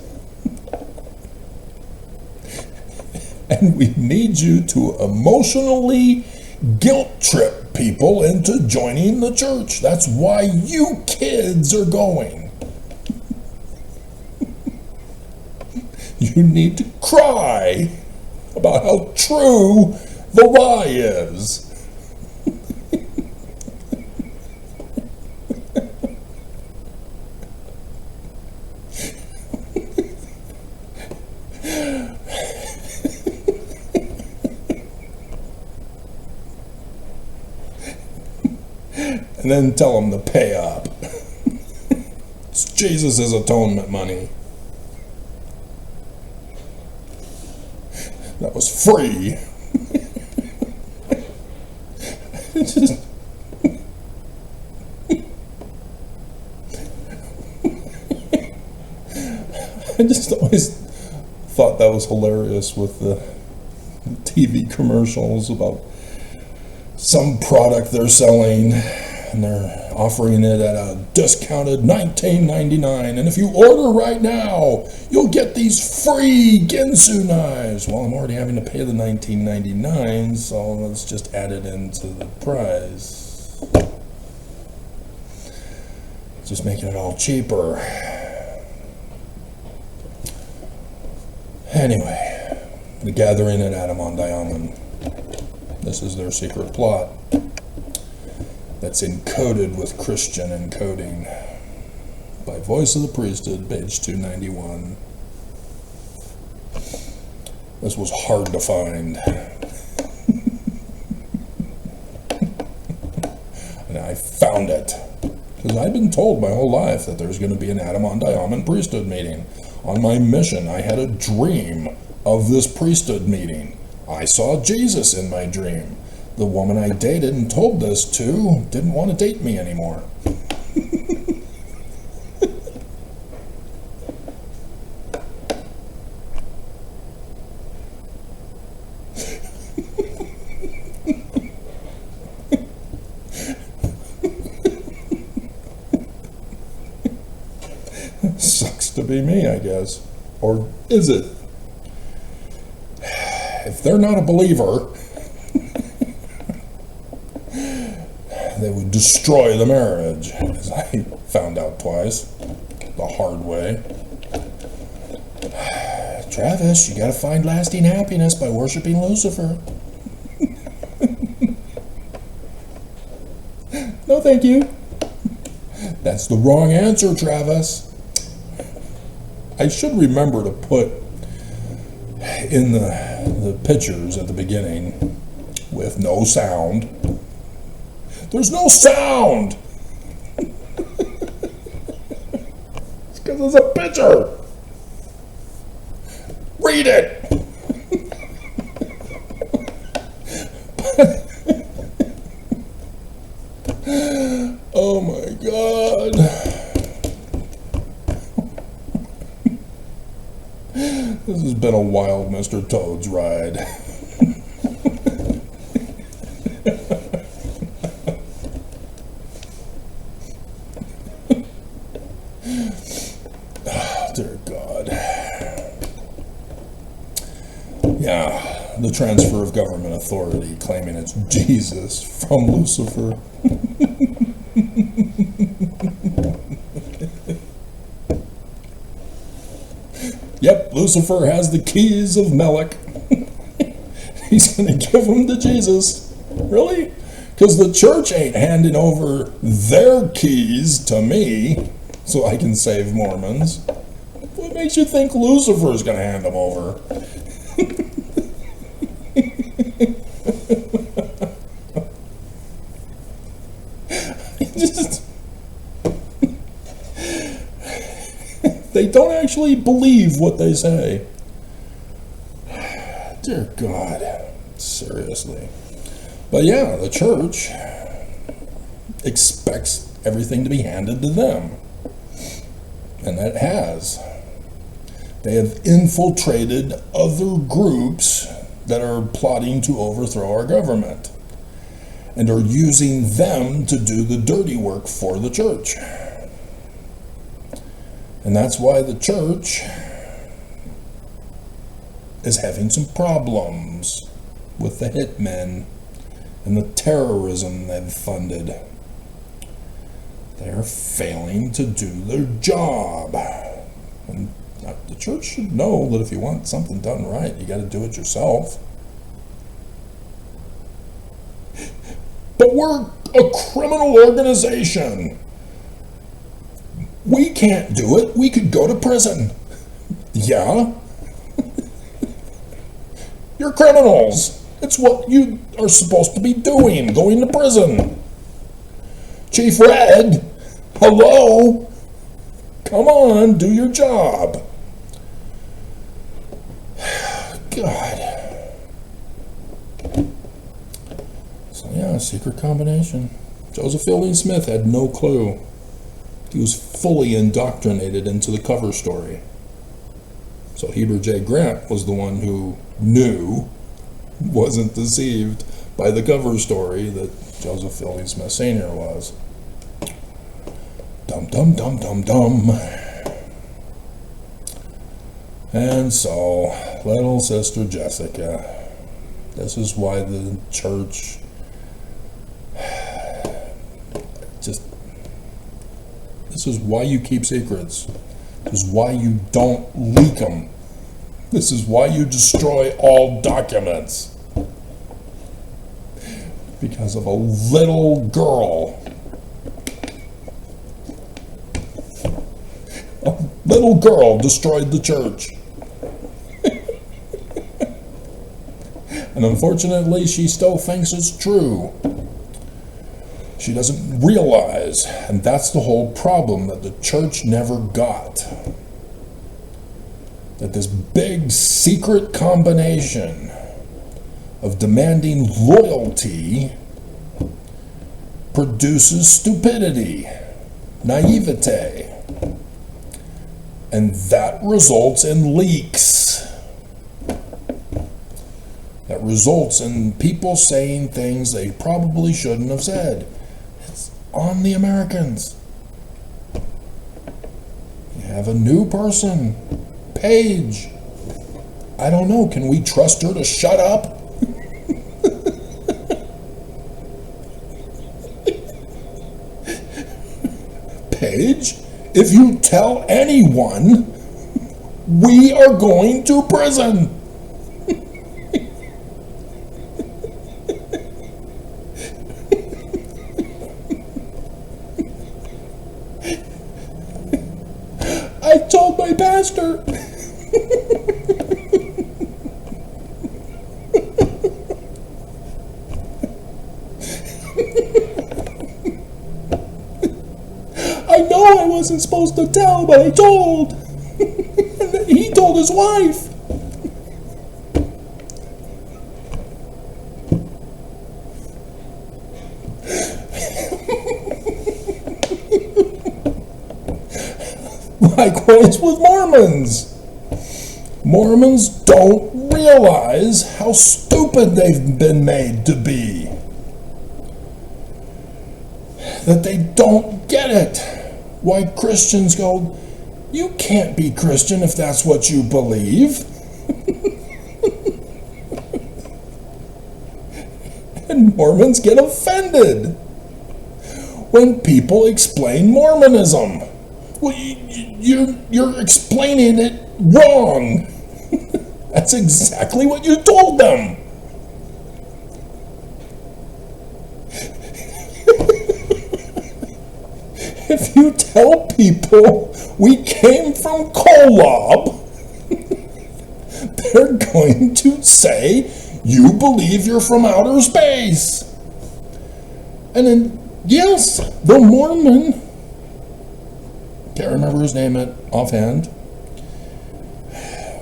And we need you to emotionally guilt trip people into joining the church. That's why you kids are going. You need to cry about how true the lie is. And then tell them to pay up. It's Jesus' atonement money. That was free. I just always thought that was hilarious with the TV commercials about some product they're selling, and they're offering it at a discounted $19.99, and if you order right now, you'll get these free Ginsu knives. Well, I'm already having to pay the $19.99, so let's just add it into the price. Just making it all cheaper. Anyway, the gathering at Adam-on-Diamond. This is their secret plot that's encoded with Christian encoding by Voice of the Priesthood, page 291. This was hard to find. And I found it. Because I've been told my whole life that there's going to be an Adam-on-Diamond priesthood meeting. On my mission, I had a dream of this priesthood meeting. I saw Jesus in my dream. The woman I dated and told this to didn't want to date me anymore. Sucks to be me, I guess. Or is it? If they're not a believer, they would destroy the marriage, as I found out twice, the hard way. Travis, you gotta find lasting happiness by worshiping Lucifer. No, thank you. That's the wrong answer, Travis. I should remember to put in the pictures at the beginning with no sound. There's no sound! It's because it's a picture! Read it! Oh my God. This has been a wild Mr. Toad's ride. Oh, dear God. Yeah, the transfer of government authority, claiming it's Jesus from Lucifer. Yep, Lucifer has the keys of Melech. He's going to give them to Jesus. Really? Because the church ain't handing over their keys to me so I can save Mormons. What makes you think Lucifer's going to hand them over? They don't actually believe what they say. Dear God, seriously. But yeah, the church expects everything to be handed to them. And it has. They have infiltrated other groups that are plotting to overthrow our government and are using them to do the dirty work for the church. And that's why the church is having some problems with the hitmen and the terrorism they've funded. They're failing to do their job. And the church should know that if you want something done right, you got to do it yourself. But we're a criminal organization. We can't do it. We could go to prison. Yeah? You're criminals. It's what you are supposed to be doing, going to prison. Chief Red, hello? Come on, do your job. God. So yeah, secret combination. Joseph Fielding Smith had no clue. He was fully indoctrinated into the cover story. So Heber J. Grant was the one who knew, wasn't deceived by the cover story that Joseph Fielding Smith Sr. was. Dum dum dum dum dum. And so, little sister Jessica, this is why the church this is why you keep secrets. This is why you don't leak them. This is why you destroy all documents. Because of a little girl. A little girl destroyed the church. And unfortunately, she still thinks it's true. She doesn't realize, and that's the whole problem that the church never got, that this big secret combination of demanding loyalty produces stupidity, naivete, and that results in leaks. That results in people saying things they probably shouldn't have said. On the Americans. You have a new person, Paige. I don't know, can we trust her to shut up? Paige, if you tell anyone, we are going to prison. I told my pastor. I know I wasn't supposed to tell, but I told. And then he told his wife. Likewise with Mormons. Mormons don't realize how stupid they've been made to be. That they don't get it. Why Christians go, you can't be Christian if that's what you believe. Mormons get offended when people explain Mormonism. Well, you're explaining it wrong. That's exactly what you told them. If you tell people we came from Kolob, they're going to say you believe you're from outer space. And then, yes, the Mormon, can't remember his name offhand,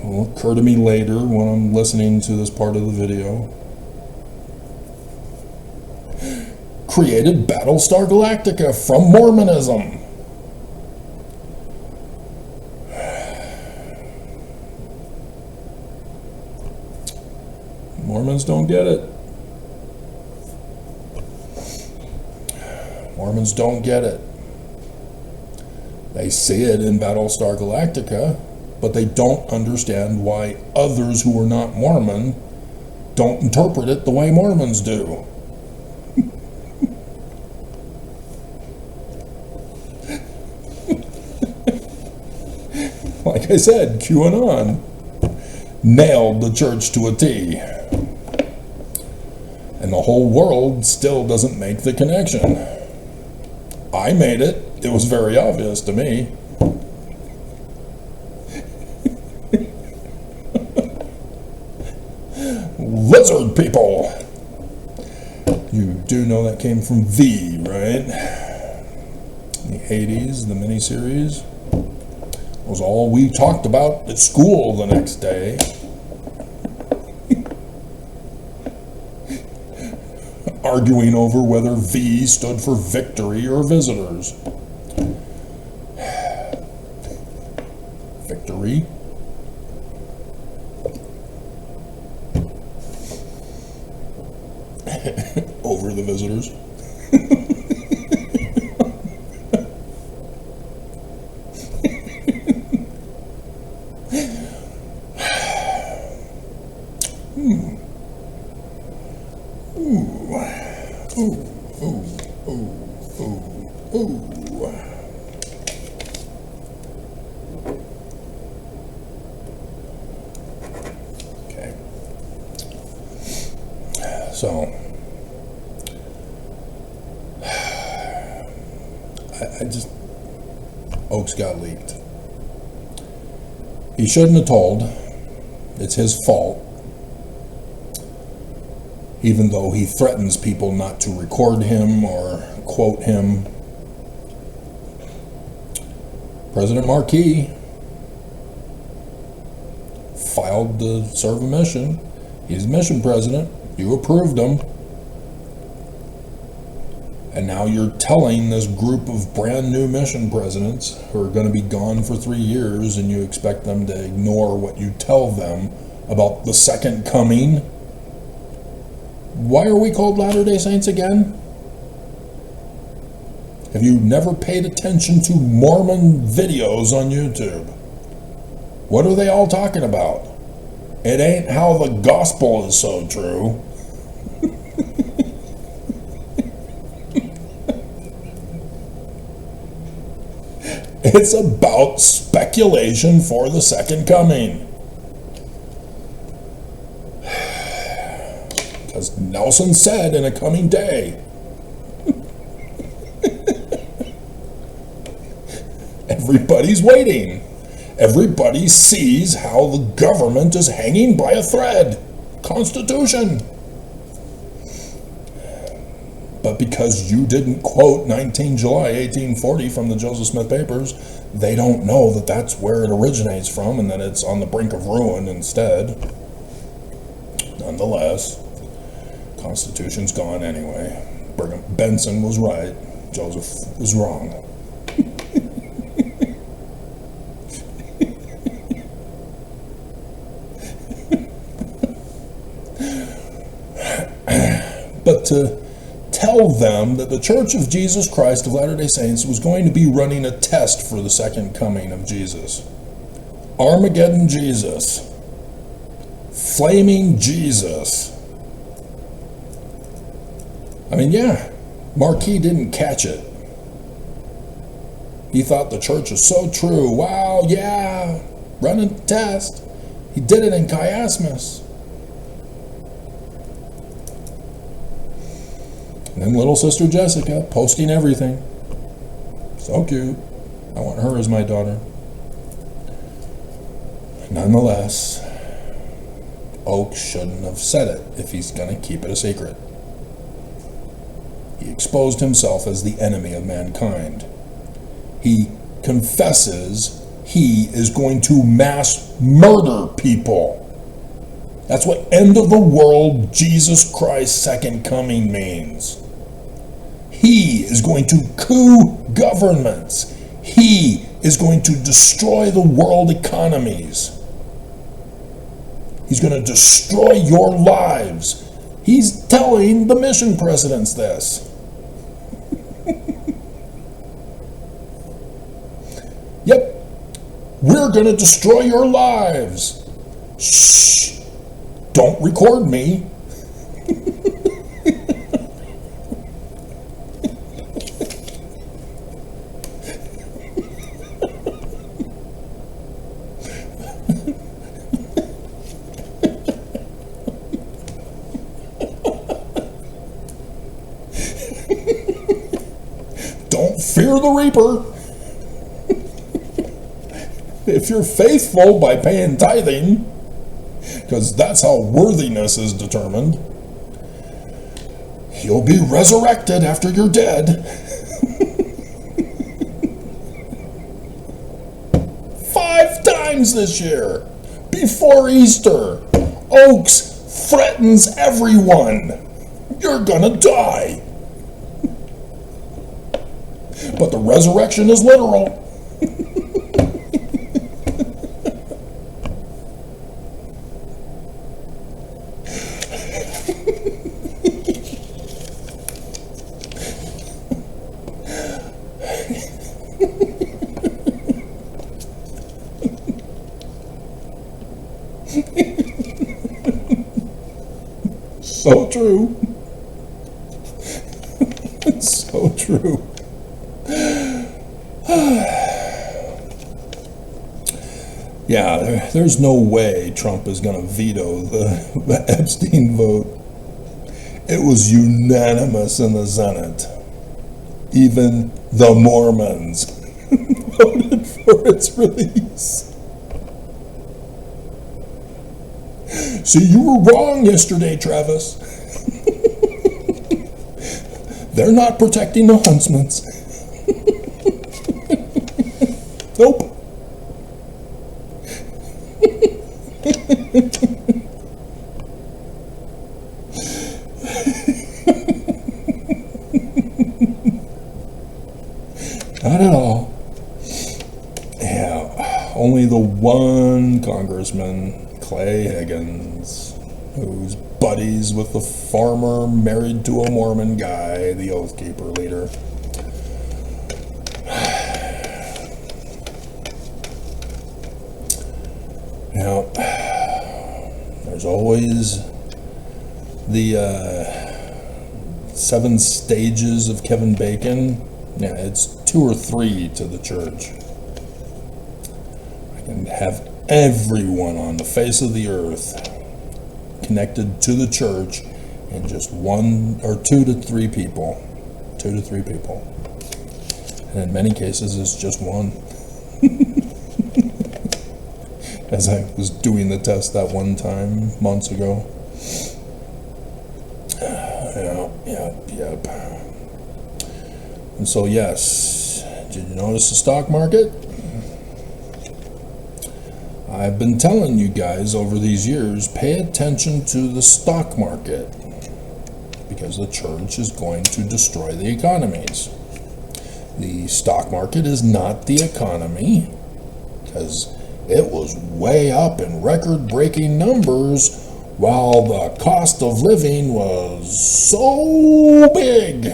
will occur to me later when I'm listening to this part of the video, created Battlestar Galactica from Mormonism. Mormons don't get it. Mormons don't get it. They see it in Battlestar Galactica, but they don't understand why others who are not Mormon don't interpret it the way Mormons do. Like I said, QAnon nailed the church to a T. And the whole world still doesn't make the connection. I made it. It was very obvious to me. Lizard people. You do know that came from V, right? In the 80s, the miniseries. Was all we talked about at school the next day. Arguing over whether V stood for victory or visitors. Victory. Over the visitors. Okay. So, I just, Oaks got leaked. He shouldn't have told. It's his fault. Even though he threatens people not to record him or quote him. President Marquis filed to serve a mission. He's mission president. You approved him. And now you're telling this group of brand new mission presidents who are going to be gone for 3 years, and you expect them to ignore what you tell them about the second coming. Why are we called Latter-day Saints again? Have you never paid attention to Mormon videos on YouTube? What are they all talking about? It ain't how the gospel is so true. It's about speculation for the second coming. Because Nelson said in a coming day. Everybody's waiting. Everybody sees how the government is hanging by a thread. Constitution. But because you didn't quote 19 July 1840 from the Joseph Smith Papers, they don't know that that's where it originates from and that it's on the brink of ruin instead. Nonetheless, Constitution's gone anyway. Brigham Benson was right. Joseph was wrong. But to tell them that the Church of Jesus Christ of Latter-day Saints was going to be running a test for the second coming of Jesus. Armageddon Jesus. Flaming Jesus. I mean, yeah, Marquis didn't catch it. He thought the church is so true. Wow, yeah, running the test. He did it in chiasmus. And then little sister Jessica posting everything. So cute. I want her as my daughter. Nonetheless, Oak shouldn't have said it if he's going to keep it a secret. He exposed himself as the enemy of mankind. He confesses he is going to mass murder people. That's what end of the world Jesus Christ's second coming means. He is going to coup governments. He is going to destroy the world economies. He's going to destroy your lives. He's telling the mission presidents this. Yep, we're going to destroy your lives. Shh, don't record me. Don't fear the reaper. If you're faithful by paying tithing, because that's how worthiness is determined, you'll be resurrected after you're dead. 5 times this year, before Easter, Oaks threatens everyone. You're gonna die. But the resurrection is literal. So true. So true. Yeah, there's no way Trump is going to veto the Epstein vote. It was unanimous in the Senate. Even the Mormons voted for its release. See, you were wrong yesterday, Travis. They're not protecting the Huntsmans. Nope. Not at all. Yeah, only the one congressman, Clay Higgins, who's buddies with the farmer married to a Mormon guy, the Oath Keeper leader. Now, there's always the 7 stages of Kevin Bacon. Yeah, it's 2 or 3 to the church. I can have everyone on the face of the earth connected to the church and just 1 or 2 to 3 people. 2 to 3 people. And in many cases, it's just 1. As I was doing the test that one time, months ago. Yep. And so, yes, did you notice the stock market? I've been telling you guys over these years, pay attention to the stock market, because the church is going to destroy the economies. The stock market is not the economy, because it was way up in record-breaking numbers while the cost of living was so big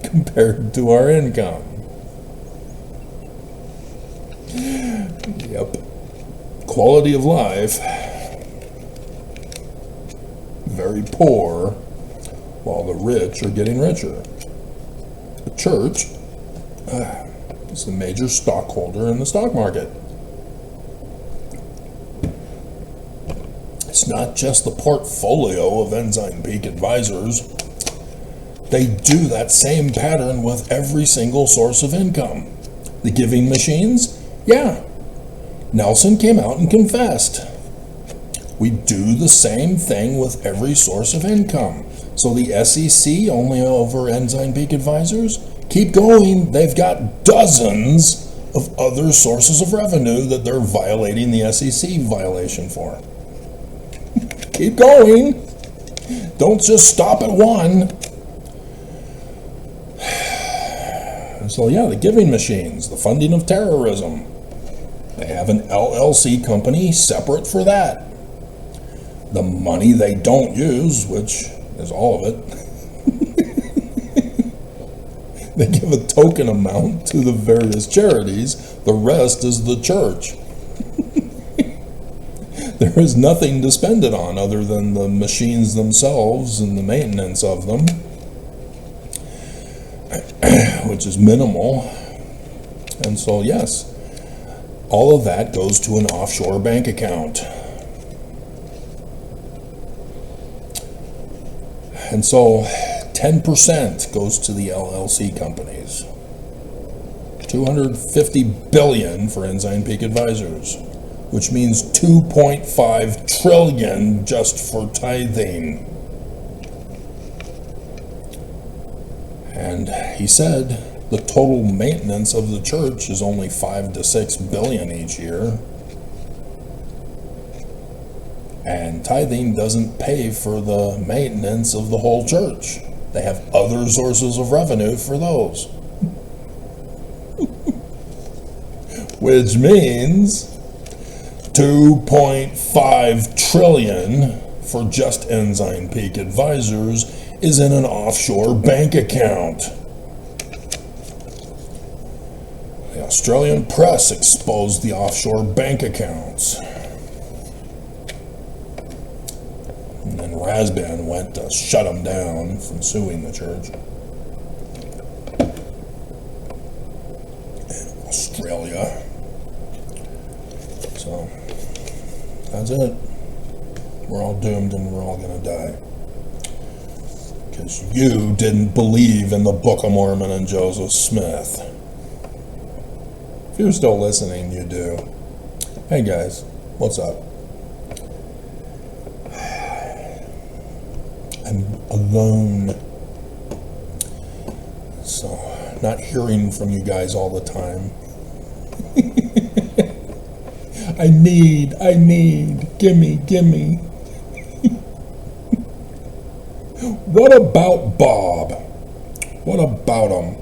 compared to our income. Yep. Quality of life, very poor, while the rich are getting richer. The church is the major stockholder in the stock market. It's not just the portfolio of Ensign Peak advisors. They do that same pattern with every single source of income. The giving machines? Yeah. Nelson came out and confessed. We do the same thing with every source of income. So the SEC only over Ensign Peak advisors? Keep going. They've got dozens of other sources of revenue that they're violating the SEC violation for. Keep going. Don't just stop at one. So yeah, the giving machines, the funding of terrorism. They have an LLC company separate for that. The money they don't use, which is all of it, they give a token amount to the various charities. The rest is the church. There is nothing to spend it on other than the machines themselves and the maintenance of them, which is minimal. And so, yes, all of that goes to an offshore bank account. And so 10% goes to the LLC companies. $250 billion for Ensign Peak advisors, which means $2.5 trillion just for tithing. And he said the total maintenance of the church is only $5 to $6 billion each year. And tithing doesn't pay for the maintenance of the whole church. They have other sources of revenue for those. Which means $2.5 trillion for just Ensign Peak advisors is in an offshore bank account. The Australian press exposed the offshore bank accounts. And then Rasband went to shut them down from suing the church. In Australia. So, that's it. We're all doomed and we're all going to die. Because you didn't believe in the Book of Mormon and Joseph Smith. If you're still listening, you do. Hey guys, what's up? I'm alone. So, not hearing from you guys all the time. I need, gimme. What about Bob? What about him?